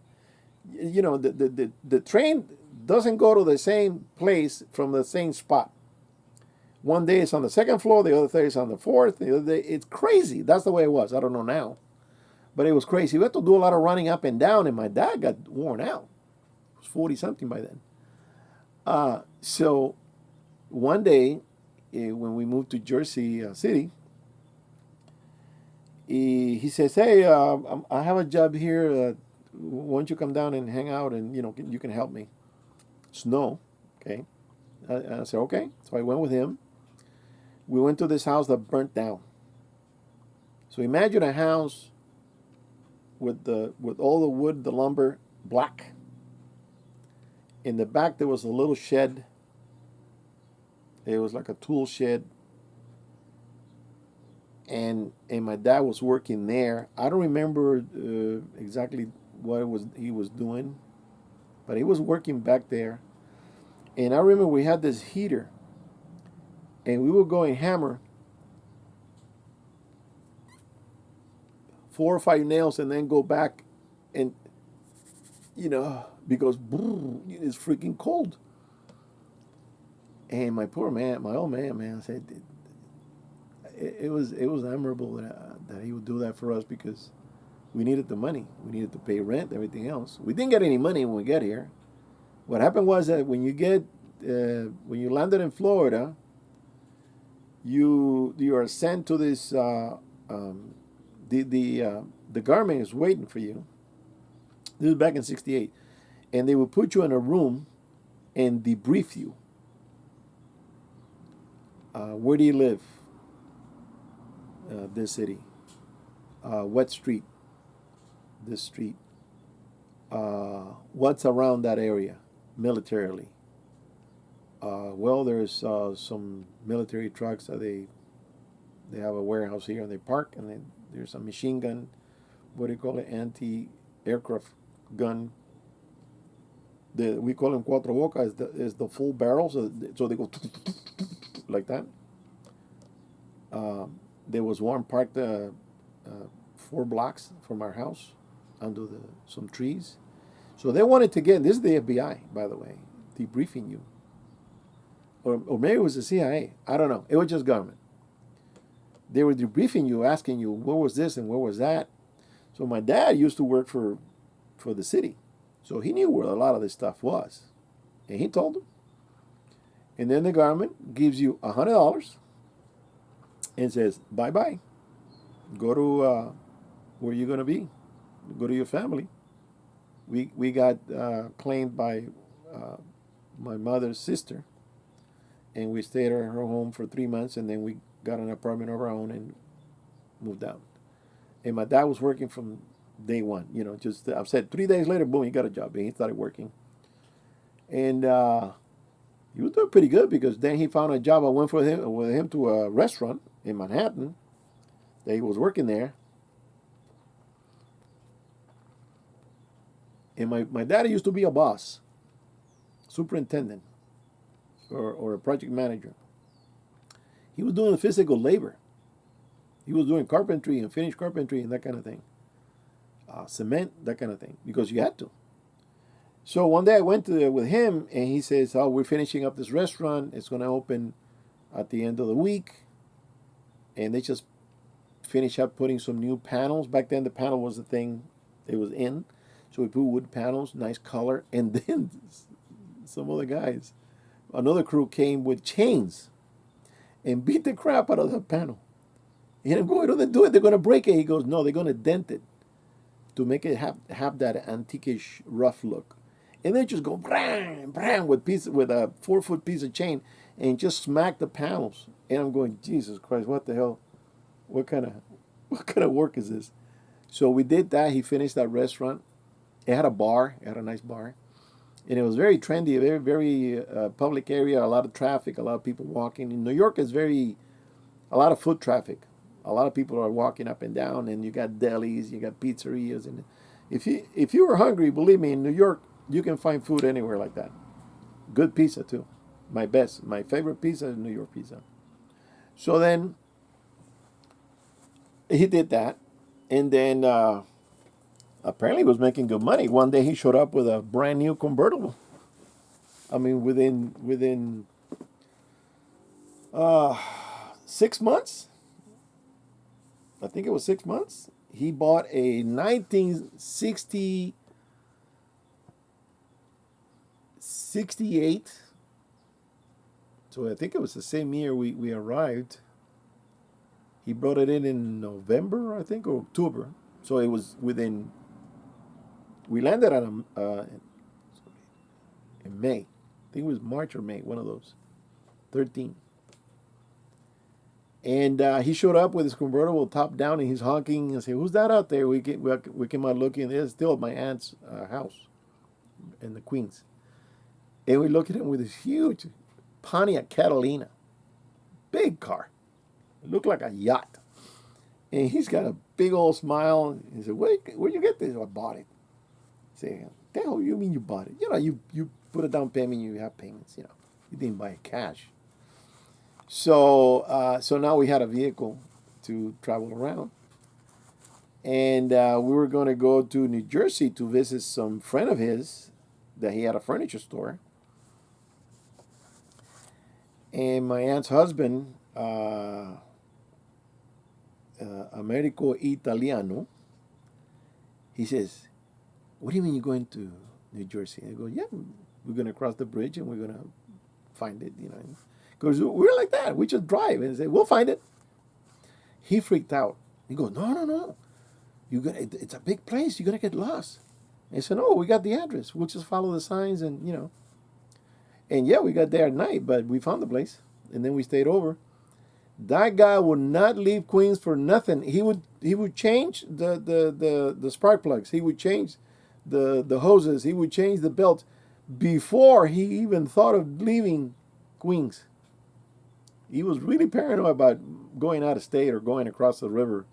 The train doesn't go to the same place from the same spot. One day it's on the 2nd floor, the other day it's on the 4th. The other day, it's crazy. That's the way it was. I don't know now, but it was crazy. We had to do a lot of running up and down, and my dad got worn out. He was 40 something by then. So one day, when we moved to Jersey City, he says, "Hey, I have a job here. Why don't you come down and hang out, and you can help me snow?" Okay. I said, "Okay." So I went with him. We went to this house that burnt down. So imagine a house with all the wood, the lumber, black. In the back there was a little shed. It was like a tool shed. And my dad was working there. I don't remember exactly what he was doing, but he was working back there. And I remember we had this heater, and we would go and hammer 4 or 5 nails, and then go back and because it's freaking cold. And my poor man, my old man, I said it was admirable that he would do that for us because we needed the money. We needed to pay rent, everything else. We didn't get any money when we get here. What happened was that when you landed in Florida, you are sent to this the government is waiting for you. This was back in '68, and they would put you in a room and debrief you. Where do you live? This city. What street? This street. What's around that area militarily? Well, there's some military trucks that they have a warehouse here and they park, and then there's a machine gun. What do you call it? Anti-aircraft gun. We call them cuatro boca. Is the full barrel, so they go like that. There was one parked 4 blocks from our house under some trees. So they wanted to get, this is the FBI, by the way, debriefing you. Or maybe it was the CIA. I don't know. It was just government. They were debriefing you, asking you, where was this and where was that? So my dad used to work for the city. So he knew where a lot of this stuff was. And he told them. And then the government gives you $100 and says, bye-bye. Go to where you're going to be. Go to your family. We got claimed by my mother's sister, and we stayed at her home for 3 months, and then we got an apartment of our own and moved out. And my dad was working from day one. Just I've said 3 days later, boom, he got a job, and he started working. And he was doing pretty good because then he found a job. I went with him to a restaurant in Manhattan. That he was working there. And my dad used to be a boss, superintendent, or a project manager. He was doing physical labor. He was doing carpentry and finished carpentry and that kind of thing. Cement, that kind of thing, because you had to. So one day I went with him, and he says, "Oh, we're finishing up this restaurant. It's going to open at the end of the week." And they just finished up putting some new panels. Back then, the panel was the thing it was in. So we put wood panels, nice color. And then some other guys, another crew came with chains and beat the crap out of the panel. And I'm going, what do they do it? They're going to break it. He goes, no, they're going to dent it to make it have that antiquish rough look. And they just go bang, bang with a 4-foot piece of chain and just smack the panels. And I'm going, Jesus Christ, what the hell? What kind of work is this? So we did that. He finished that restaurant. It had a bar. It had a nice bar. And it was very trendy, a very, very public area, a lot of traffic, a lot of people walking. In New York, it's a lot of foot traffic. A lot of people are walking up and down, and you got delis, you got pizzerias. And if you were hungry, believe me, in New York, you can find food anywhere like that. Good pizza, too. My favorite pizza is New York pizza. So then he did that, and then apparently he was making good money. One day he showed up with a brand new convertible. I mean, within 6 months, I think it was 6 months, he bought a 1968. So I think it was the same year we arrived. He brought it in November, I think, or October. So it was within. We landed on in May. I think it was March or May, one of those. 13. And he showed up with his convertible top down, and he's honking and said, "Who's that out there?" We came out looking. It's still at my aunt's house in the Queens. And we look at him with this huge Pontiac Catalina, big car. It looked like a yacht. And he's got a big old smile. He said, where'd you get this? I bought it. I said, the hell you mean you bought it? You put a down payment, you have payments, You didn't buy it cash. So now we had a vehicle to travel around. And we were going to go to New Jersey to visit some friend of his that he had a furniture store. And my aunt's husband, Americo Italiano, he says, "What do you mean you're going to New Jersey?" I go, "Yeah, we're going to cross the bridge and we're going to find it, you know." Because we're like that. We just drive and say, "We'll find it." He freaked out. He goes, "No, no, no. It's a big place. You're going to get lost." I said, "No, we got the address. We'll just follow the signs and, you know." And yeah, we got there at night, but we found the place. And then we stayed over. That guy would not leave Queens for nothing. He would change the spark plugs. He would change the hoses. He would change the belts before he even thought of leaving Queens. He was really paranoid about going out of state or going across the river.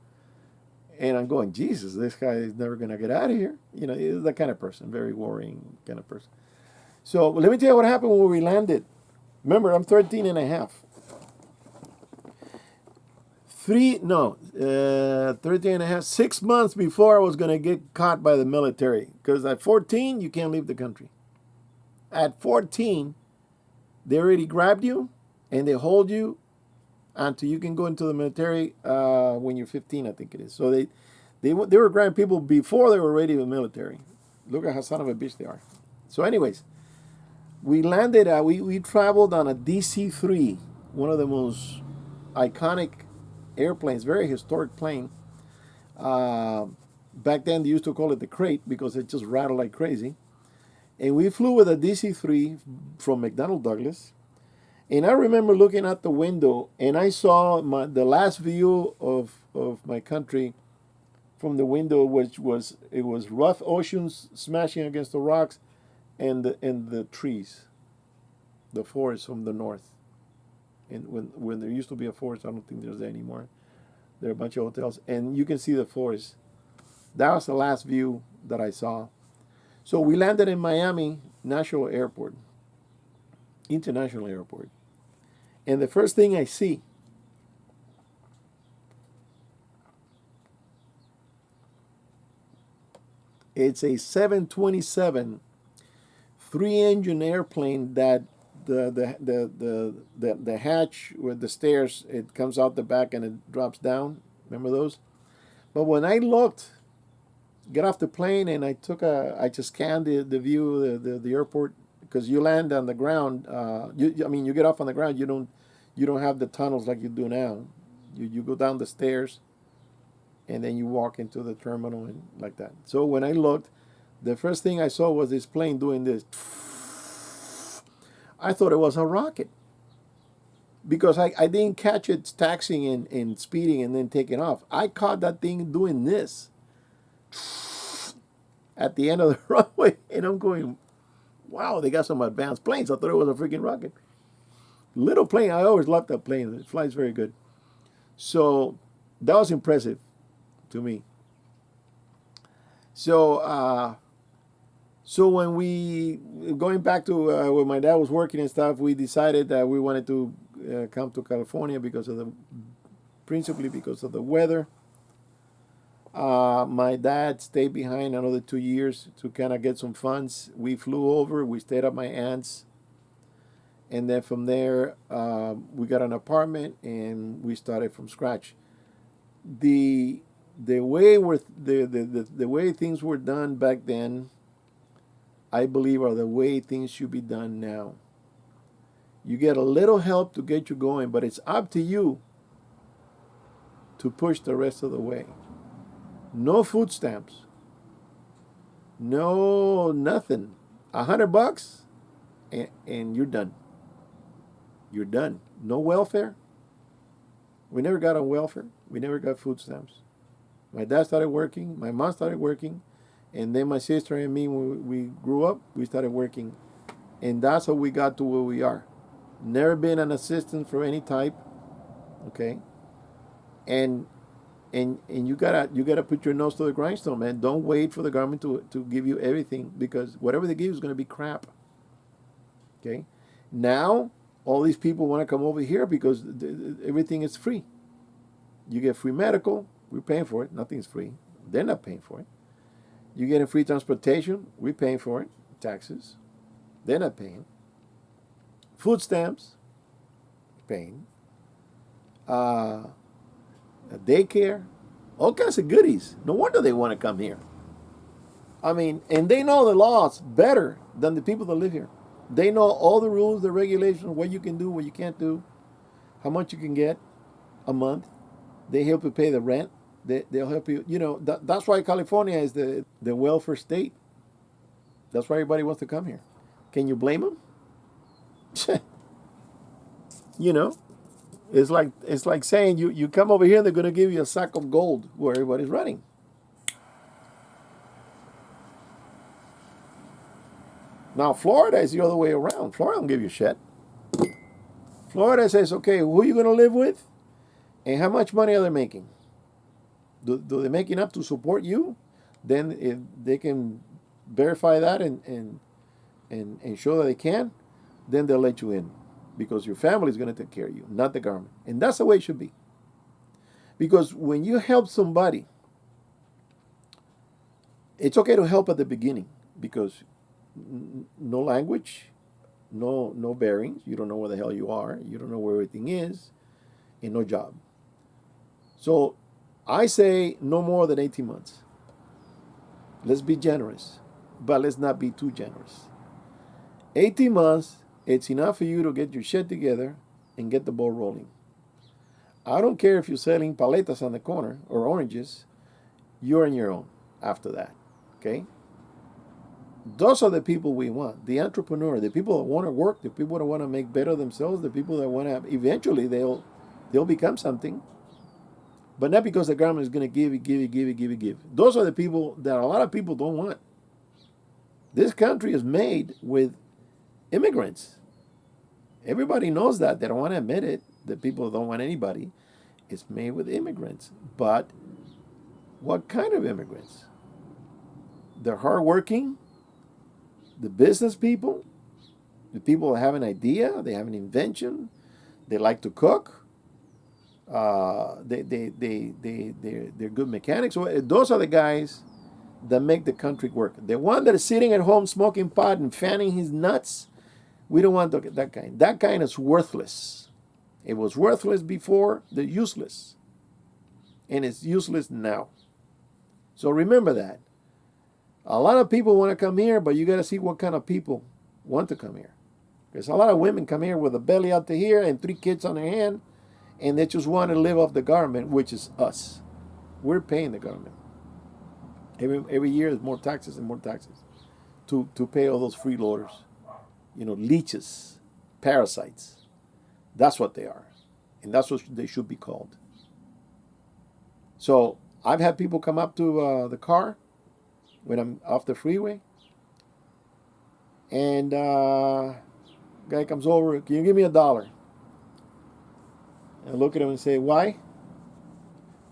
And I'm going, Jesus, this guy is never going to get out of here. You know, he's that kind of person, very worrying kind of person. So let me tell you what happened when we landed. Remember, I'm 13 and a half. 13 and a half, 6 months before I was going to get caught by the military. Because at 14, you can't leave the country. At 14, they already grabbed you and they hold you until you can go into the military when you're 15, I think it is. So they were grabbing people before they were ready for the military. Look at how son of a bitch they are. So anyways, we landed, we traveled on a DC-3, one of the most iconic airplanes, very historic plane. Back then they used to call it the crate because it just rattled like crazy. And we flew with a DC-3 from McDonnell Douglas. And I remember looking out the window and I saw the last view of my country from the window, which was rough oceans smashing against the rocks and the trees, the forest from the north. And when there used to be a forest, I don't think there's there anymore. There are a bunch of hotels, and you can see the forest. That was the last view that I saw. So we landed in Miami International Airport. And the first thing I see, it's a 727 3-engine airplane that the hatch with the stairs, it comes out the back and it drops down. Remember those? But when I looked, get off the plane and I just scanned the view of the airport, because you land on the ground. You get off on the ground. You don't have the tunnels like you do now. You go down the stairs, and then you walk into the terminal and like that. So when I looked, the first thing I saw was this plane doing this. I thought it was a rocket because I didn't catch it taxiing and speeding and then taking off. I caught that thing doing this at the end of the runway, and I'm going, wow, they got some advanced planes. I thought it was a freaking rocket. Little plane. I always loved that plane. It flies very good. So that was impressive to me. So when we, going back to when my dad was working and stuff, we decided that we wanted to come to California principally because of the weather. My dad stayed behind another 2 years to kind of get some funds. We flew over. We stayed at my aunt's, and then from there we got an apartment and we started from scratch. The way the way things were done back then, I believe, are the way things should be done now. You get a little help to get you going, but it's up to you to push the rest of the way. No food stamps. No nothing. $100 and you're done. You're done. No welfare. We never got on welfare. We never got food stamps. My dad started working. My mom started working. And then my sister and me, when we grew up, we started working. And that's how we got to where we are. Never been an assistant for any type. Okay? And you gotta put your nose to the grindstone, man. Don't wait for the government to give you everything, because whatever they give you is gonna be crap. Okay? Now all these people want to come over here because everything is free. You get free medical. We're paying for it. Nothing's free. They're not paying for it. You get a free transportation. We're paying for it. taxes. They're not paying. Food stamps, paying. Uh, daycare, all kinds of goodies. No wonder they want to come here. I mean, and they know the laws better than the people that live here. They know all the rules, the regulations, what you can do, what you can't do, how much you can get a month. They help you pay the rent. They'll help you. You know, that's why California is the welfare state. That's why everybody wants to come here. Can you blame them? You know, it's like saying you come over here and they're going to give you a sack of gold where everybody's running. Now, Florida is the other way around. Florida don't give you shit. Florida says, okay, who are you going to live with? And how much money are they making? Do they make enough to support you? Then if they can verify that and show that they can, then they'll let you in. Because your family is going to take care of you, not the government. And that's the way it should be. Because when you help somebody, it's okay to help at the beginning because no language, no bearings. You don't know where the hell you are. You don't know where everything is, and no job. So I say no more than 18 months. Let's be generous, but let's not be too generous. 18 months, it's enough for you to get your shit together and get the ball rolling. I don't care if you're selling paletas on the corner or oranges. You're on your own after that, okay? Those are the people we want, the entrepreneur, the people that want to work, the people that want to make better themselves, the people that want to, eventually they'll become something, but not because the government is going to give. Those are the people that a lot of people don't want. This country is made with immigrants. Everybody knows that. They don't want to admit it. The people don't want anybody. It's made with immigrants. But what kind of immigrants? They're hardworking, the business people, the people that have an idea, they have an invention, they like to cook, they're good mechanics. So those are the guys that make the country work. The one that is sitting at home smoking pot and fanning his nuts, we don't want that kind. That kind is worthless. It was worthless before, they're useless. And it's useless now. So remember that. A lot of people want to come here, but you got to see what kind of people want to come here. There's a lot of women come here with a belly out to here and 3 kids on their hand, and they just want to live off the government, which is us. We're paying the government. Every year is more taxes and more taxes to pay all those freeloaders. You know, leeches, parasites. That's what they are. And that's what they should be called. So I've had people come up to the car when I'm off the freeway. And guy comes over, can you give me $1? And I look at him and say, why?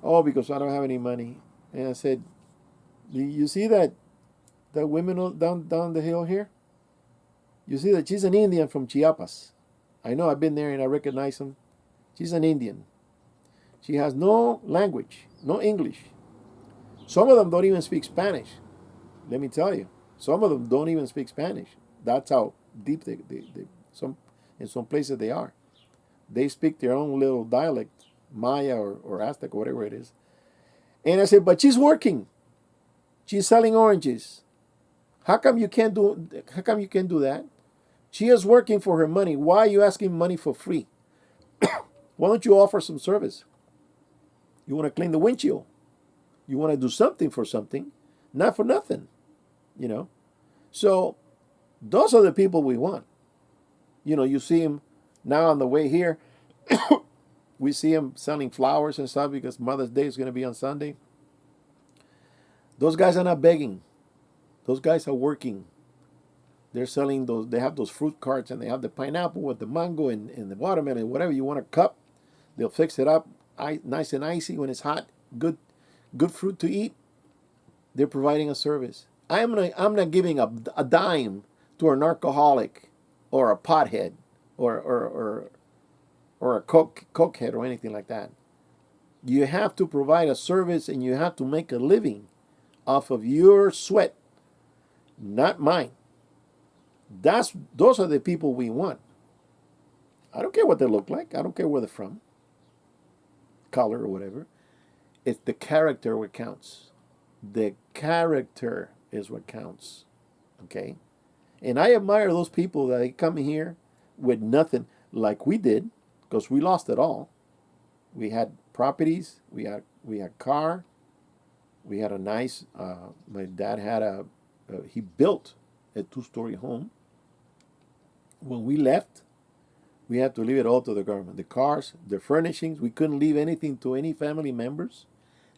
Oh, because I don't have any money. And I said, you see that women down the hill here? You see that she's an Indian from Chiapas. I know, I've been there and I recognize them. She's an Indian. She has no language, no English. Some of them don't even speak Spanish. Let me tell you. Some of them don't even speak Spanish. That's how deep in some places they are. They speak their own little dialect, Maya or Aztec or whatever it is. And I said, but she's working. She's selling oranges. How come you can't do that? She is working for her money. Why are you asking money for free? Why don't you offer some service? You want to clean the windshield. You want to do something for something, not for nothing. You know? So those are the people we want. You know, you see them now on the way here. We see them selling flowers and stuff because Mother's Day is going to be on Sunday. Those guys are not begging. Those guys are working. They're selling those. They have those fruit carts and they have the pineapple with the mango and the watermelon, whatever you want, a cup. They'll fix it up nice and icy when it's hot. Good fruit to eat. They're providing a service. I'm not giving a dime to an alcoholic or a pothead or a cokehead or anything like that. You have to provide a service and you have to make a living off of your sweat, not mine. Those are the people we want. I don't care what they look like. I don't care where they're from, color or whatever. It's the character what counts. The character is what counts. Okay? And I admire those people that they come here with nothing like we did, because we lost it all. We had properties, we had car, we had a nice. My dad had he built a 2-story home. When we left, we had to leave it all to the government. The cars, the furnishings, we couldn't leave anything to any family members.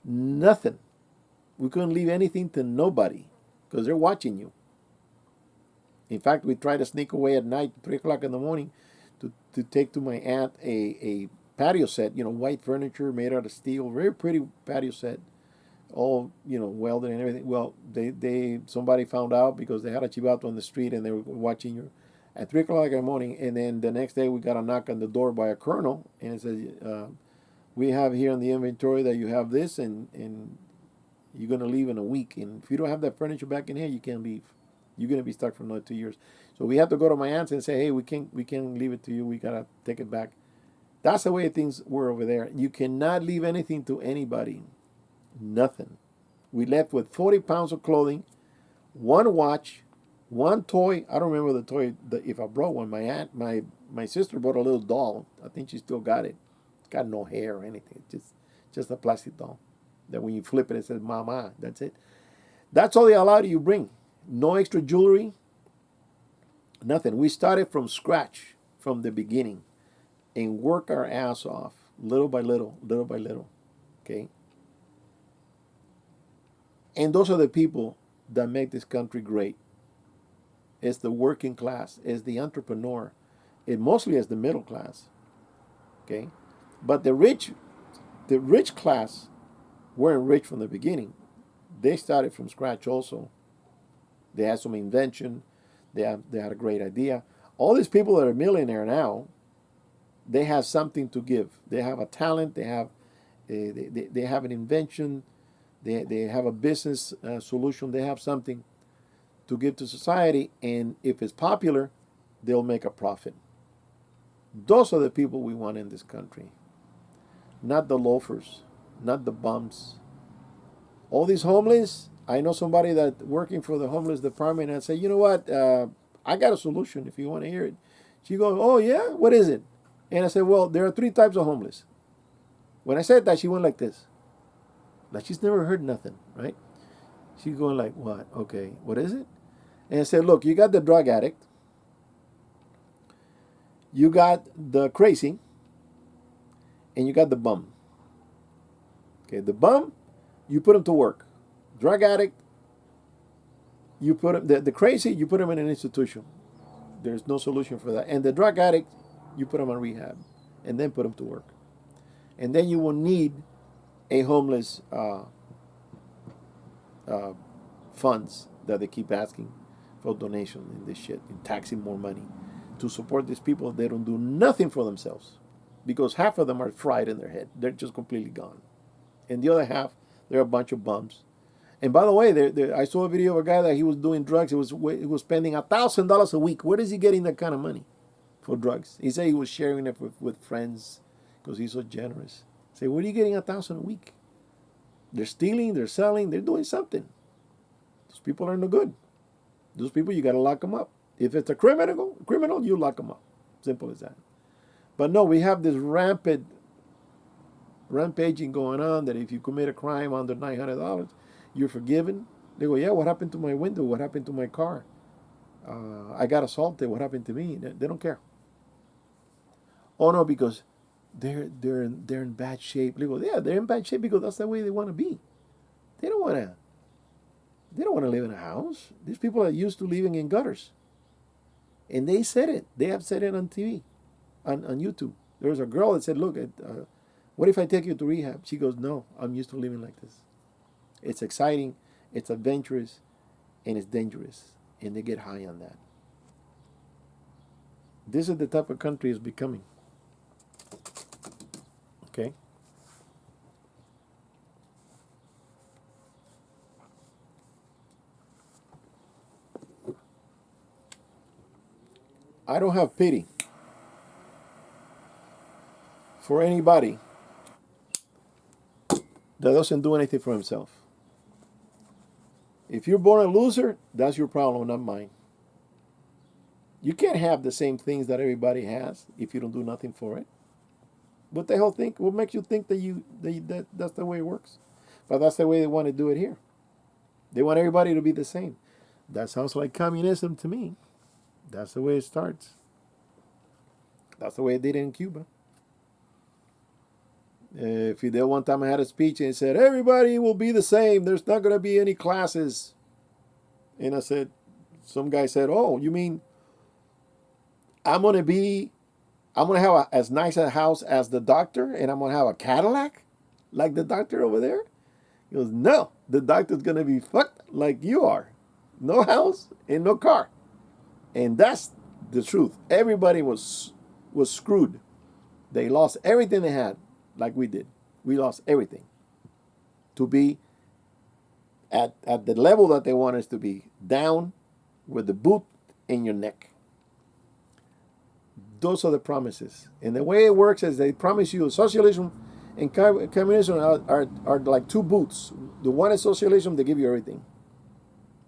Nothing. We couldn't leave anything to nobody because they're watching you. In fact, we tried to sneak away at night, 3 o'clock in the morning, to take to my aunt a patio set, white furniture made out of steel, very pretty patio set, all, welded and everything. Well, somebody found out because they had a chivato on the street and they were watching you at 3 o'clock in the morning. And then the next day we got a knock on the door by a colonel and it says, we have here in the inventory that you have this and you're going to leave in a week. And if you don't have that furniture back in here, you can't leave. You're going to be stuck for another 2 years. So we had to go to my aunt's and say, hey, we can't leave it to you. We got to take it back. That's the way things were over there. You cannot leave anything to anybody. Nothing. We left with 40 pounds of clothing, one watch, one toy. I don't remember the toy, if I brought one. My sister brought a little doll. I think she still got it. It's got no hair or anything. Just a plastic doll that when you flip it, it says mama. That's it. That's all they allowed you to bring. No extra jewelry, nothing. We started from scratch, from the beginning, and work our ass off, little by little, little by little. Okay? And those are the people that make this country great. It's the working class, it's the entrepreneur, it mostly is the middle class. Okay? But the rich class weren't rich from the beginning. They started from scratch also. They had some invention. They had a great idea. All these people that are millionaire now, they have something to give. They have a talent. They have an invention. They have a business solution. They have something to give to society. And if it's popular, they'll make a profit. Those are the people we want in this country. Not the loafers, not the bums. All these homeless, I know somebody that working for the homeless department and I say, you know what, I got a solution if you want to hear it. She goes, oh yeah, what is it? And I said, well, there are 3 types of homeless. When I said that, she went like this. Like she's never heard nothing, right? She's going like, what? Okay, what is it? And I said, look, you got the drug addict. You got the crazy. And you got the bum. Okay, the bum, you put him to work. Drug addict, you put him, the crazy, you put him in an institution. There's no solution for that. And the drug addict, you put him on rehab and then put him to work. And then you will need a homeless funds that they keep asking for donation in this shit and taxing more money to support these people. They don't do nothing for themselves because half of them are fried in their head. They're just completely gone. And the other half, they're a bunch of bums. And by the way, I saw a video of a guy that he was doing drugs. He was spending $1,000 a week. Where is he getting that kind of money for drugs? He said he was sharing it with friends because he's so generous. I say, where are you getting $1,000 a week? They're stealing, they're selling, they're doing something. Those people are no good. Those people, you got to lock them up. If it's a criminal, you lock them up. Simple as that. But no, we have this rampaging going on that if you commit a crime under $900, you're forgiven. They go, yeah, what happened to my window? What happened to my car? I got assaulted. What happened to me? They don't care. Oh no, because they're in bad shape. They go, yeah, they're in bad shape because that's the way they want to be. They don't want to live in a house. These people are used to living in gutters. And they said it. They have said it on TV, on YouTube. There was a girl that said, look, what if I take you to rehab? She goes, no, I'm used to living like this. It's exciting, it's adventurous, and it's dangerous. And they get high on that. This is the type of country it's becoming. Okay? I don't have pity for anybody that doesn't do anything for himself. If you're born a loser, that's your problem, not mine. You can't have the same things that everybody has if you don't do nothing for it. What the hell think? What makes you think that's the way it works? But that's the way they want to do it here. They want everybody to be the same. That sounds like communism to me. That's the way it starts. That's the way it did in Cuba. Fidel one time had a speech and he said, everybody will be the same. There's not going to be any classes. And I said, some guy said, oh, you mean I'm going to have as nice a house as the doctor and I'm going to have a Cadillac like the doctor over there? He goes, no, the doctor's going to be fucked like you are. No house and no car. And that's the truth. Everybody was screwed. They lost everything they had like we did. We lost everything to be at the level that they want us to be, down with the boot in your neck. Those are the promises. And the way it works is they promise you socialism and communism are like two boots. The one is socialism, they give you everything.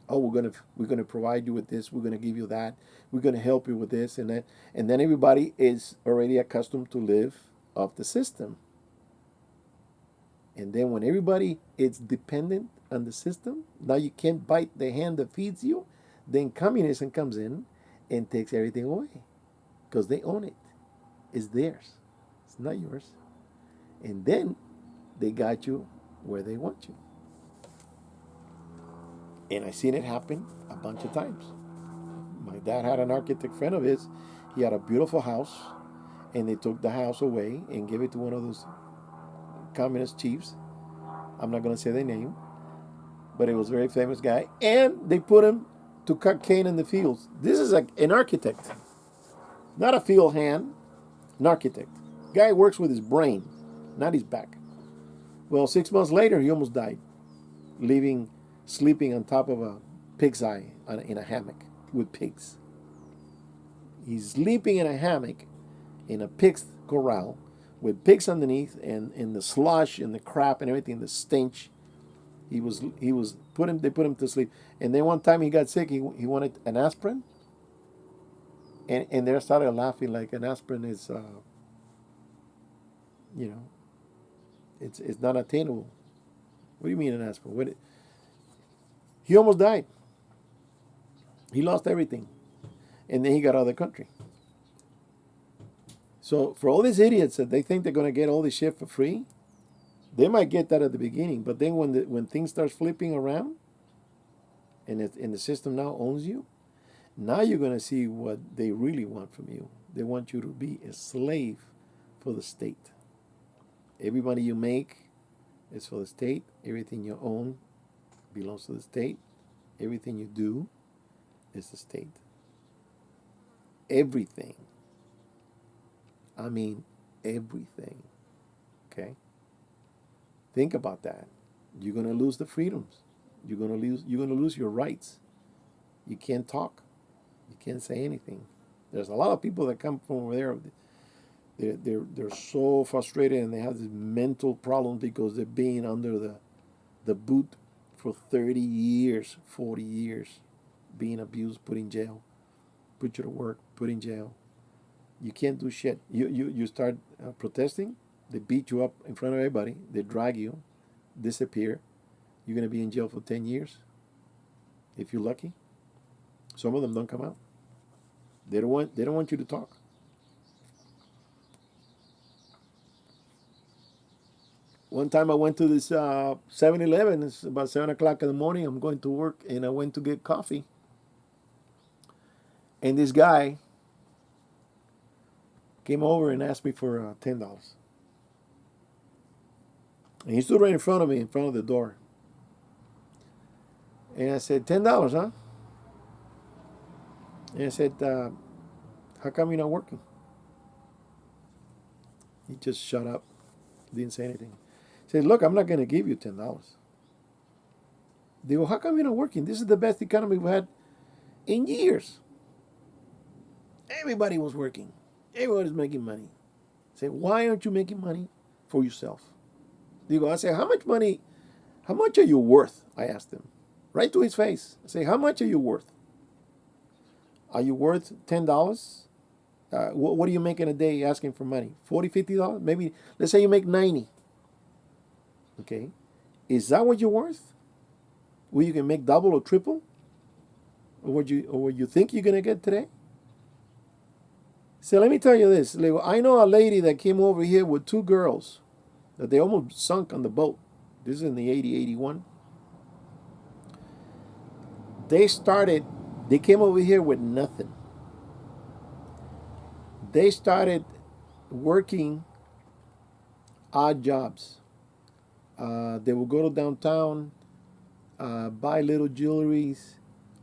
Oh, we're gonna provide you with this, we're gonna give you that, we're gonna help you with this and that. And then everybody is already accustomed to live off the system. And then when everybody is dependent on the system, now you can't bite the hand that feeds you, then communism comes in and takes everything away. Because they own it. It's theirs. It's not yours. And then they got you where they want you. And I've seen it happen a bunch of times. My dad had an architect friend of his. He had a beautiful house, and they took the house away and gave it to one of those communist chiefs. I'm not going to say their name, but it was a very famous guy. And they put him to cut cane in the fields. This is an architect, not a field hand, an architect. Guy works with his brain, not his back. Well, 6 months later, he almost died, sleeping on top of a pig's eye in a hammock with pigs. He's sleeping in a hammock in a pig's corral with pigs underneath and in the slush and the crap and everything, the stench. They put him to sleep. And then one time he got sick, he wanted an aspirin. And they started laughing like an aspirin is, it's not attainable. What do you mean an aspirin? He almost died. He lost everything. And then he got out of the country. So for all these idiots that they think they're going to get all this shit for free, they might get that at the beginning. But then when things start flipping around and the system now owns you, now you're going to see what they really want from you. They want you to be a slave for the state. Every money you make is for the state. Everything you own belongs to the state. Everything you do is the state. Everything. I mean, everything. Okay? Think about that. You're going to lose the freedoms. You're going to lose your rights. You can't talk. You can't say anything. There's a lot of people that come from over there. They're so frustrated and they have this mental problem because they're being under the boot for 30 years, 40 years, being abused, put in jail, put you to work, put in jail. You can't do shit. You start protesting, they beat you up in front of everybody, they drag you, disappear. You're going to be in jail for 10 years, if you're lucky. Some of them don't come out. They don't want you to talk. One time I went to this 7-Eleven. It's about 7 o'clock in the morning. I'm going to work, and I went to get coffee. And this guy came over and asked me for $10. And he stood right in front of me, in front of the door. And I said, $10, huh? And I said, how come you're not working? He just shut up, didn't say anything. He said, look, I'm not going to give you $10. They go, how come you're not working? This is the best economy we've had in years. Everybody was working. Everybody was making money. I say, why aren't you making money for yourself? You go, I say, how much are you worth? I asked him. Right to his face. I say, how much are you worth? Are you worth $10? What are you making a day asking for money? $40, $50? Maybe, let's say you make 90. Okay. Is that what you're worth? Where you can make double or triple? Or what you think you're gonna get today? So let me tell you this. I know a lady that came over here with two girls that they almost sunk on the boat. This is in the 80, 81. They came over here with nothing. They started working odd jobs. They would go to downtown, buy little jewelries,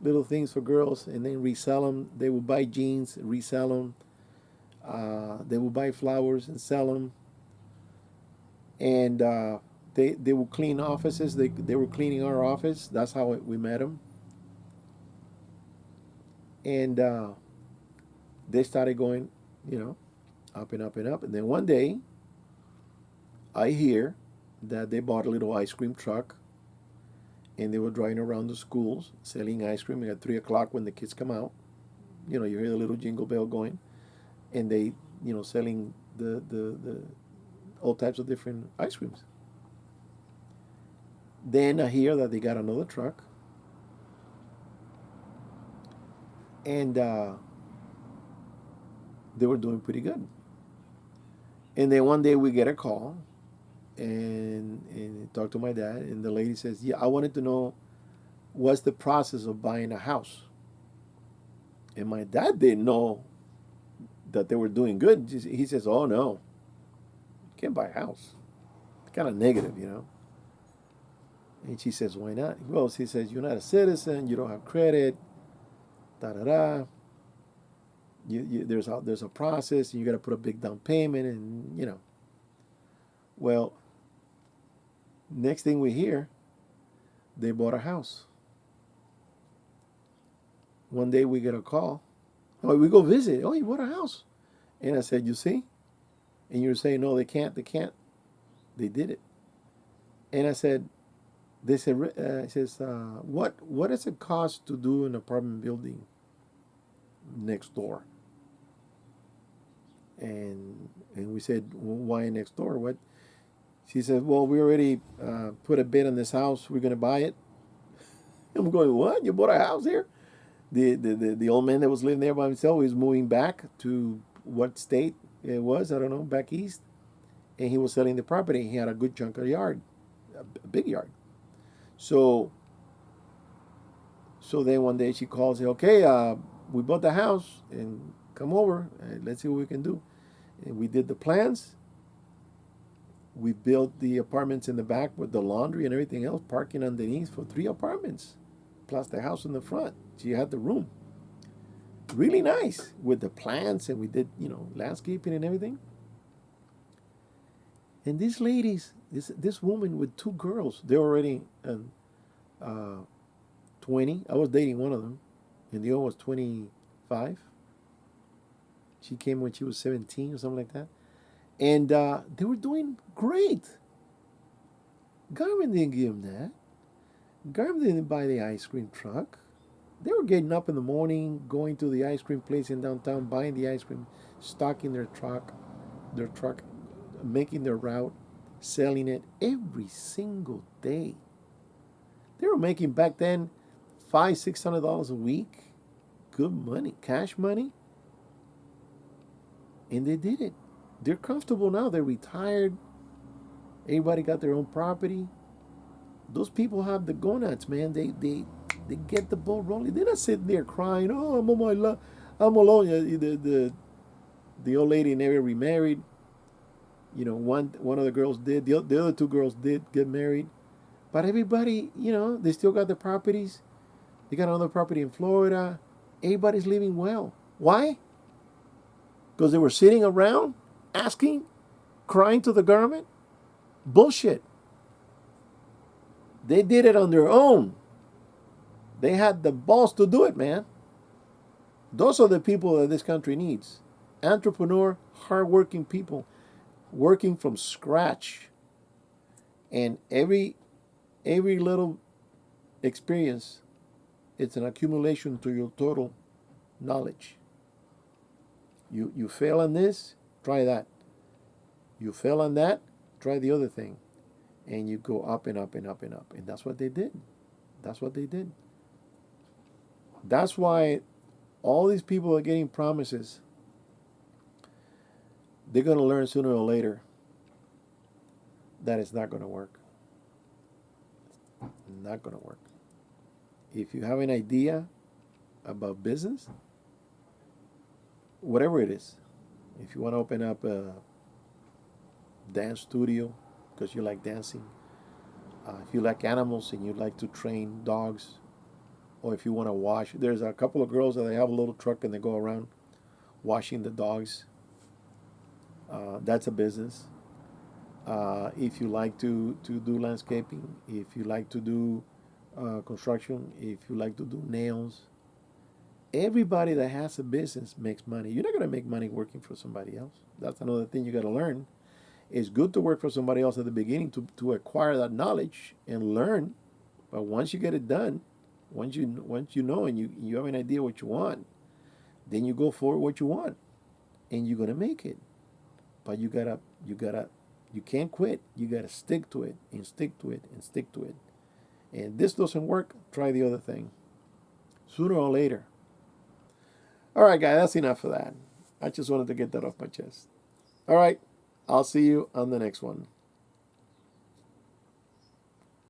little things for girls, and then resell them. They would buy jeans, resell them. They would buy flowers and sell them. And they would clean offices. They were cleaning our office. That's how we met them. And they started going, you know, up and up and up. And then one day, I hear that they bought a little ice cream truck, and they were driving around the schools selling ice cream at 3 o'clock when the kids come out. You know, you hear the little jingle bell going, and they, selling the all types of different ice creams. Then I hear that they got another truck, and they were doing pretty good. And then one day we get a call, and talk to my dad, and the lady says, "Yeah, I wanted to know what's the process of buying a house." And my dad didn't know that they were doing good. He says, "Oh no, you can't buy a house." It's kind of negative, you know. And she says, "Why not?" Well, she says, "You're not a citizen. You don't have credit. Da da da. There's a process. And you got to put a big down payment, and you know." Well, next thing we hear, they bought a house. One day we get a call. Oh, we go visit. Oh, you bought a house. And I said, "You see?" And you're saying, "No, they can't. They can't." They did it. And I said, they said, it says, what does it cost to do an apartment building next door? And we said, well, why next door? What? She said, well, we already put a bid on this house. We're going to buy it. I'm going, what? You bought a house here? The old man that was living there by himself was moving back to what state it was, I don't know, back east. And he was selling the property. He had a good chunk of yard, a big yard. So then one day she calls, say, okay, we bought the house and come over. Let's see what we can do. And we did the plans. We built the apartments in the back with the laundry and everything else, parking underneath for 3 apartments, plus the house in the front. She had the room. Really nice with the plants, and we did, landscaping and everything. And these ladies, this woman with 2 girls, they're already 20. I was dating one of them, and the other was 25. She came when she was 17 or something like that. And they were doing great. Garmin didn't give them that. Garmin didn't buy the ice cream truck. They were getting up in the morning, going to the ice cream place in downtown, buying the ice cream, stocking their truck, making their route, selling it every single day. They were making back then $500-$600 a week. Good money, cash money. And they did it. They're comfortable now. They're retired. Everybody got their own property. Those people have the gonads, man. They get the ball rolling. They're not sitting there crying, "Oh, I'm on my I'm alone." The old lady never remarried. One of the girls did. The other 2 girls did get married. But everybody, they still got their properties. They got another property in Florida. Everybody's living well. Why? Because they were sitting around asking, crying to the government? Bullshit. They did it on their own. They had the balls to do it, man. Those are the people that this country needs. Entrepreneur, hardworking people working from scratch. And every little experience, it's an accumulation to your total knowledge. You fail on this, try that. You fail on that, try the other thing. And you go up and up and up and up. And that's what they did. That's what they did. That's why all these people are getting promises. They're going to learn sooner or later that it's not going to work. Not going to work. If you have an idea about business, whatever it is, if you want to open up a dance studio because you like dancing, if you like animals and you like to train dogs, or if you want to wash, there's a couple of girls that they have a little truck and they go around washing the dogs. That's a business. If you like to do landscaping, if you like to do construction, if you like to do nails, everybody that has a business makes money. You're not going to make money working for somebody else. That's another thing you got to learn. It's good to work for somebody else at the beginning to acquire that knowledge and learn. But once you get it done, once you know and you have an idea what you want, then you go for what you want, and you're gonna make it. But you can't quit. You gotta stick to it and stick to it and stick to it. And this doesn't work, try the other thing. Sooner or later. All right, guys, that's enough of that. I just wanted to get that off my chest. All right, I'll see you on the next one.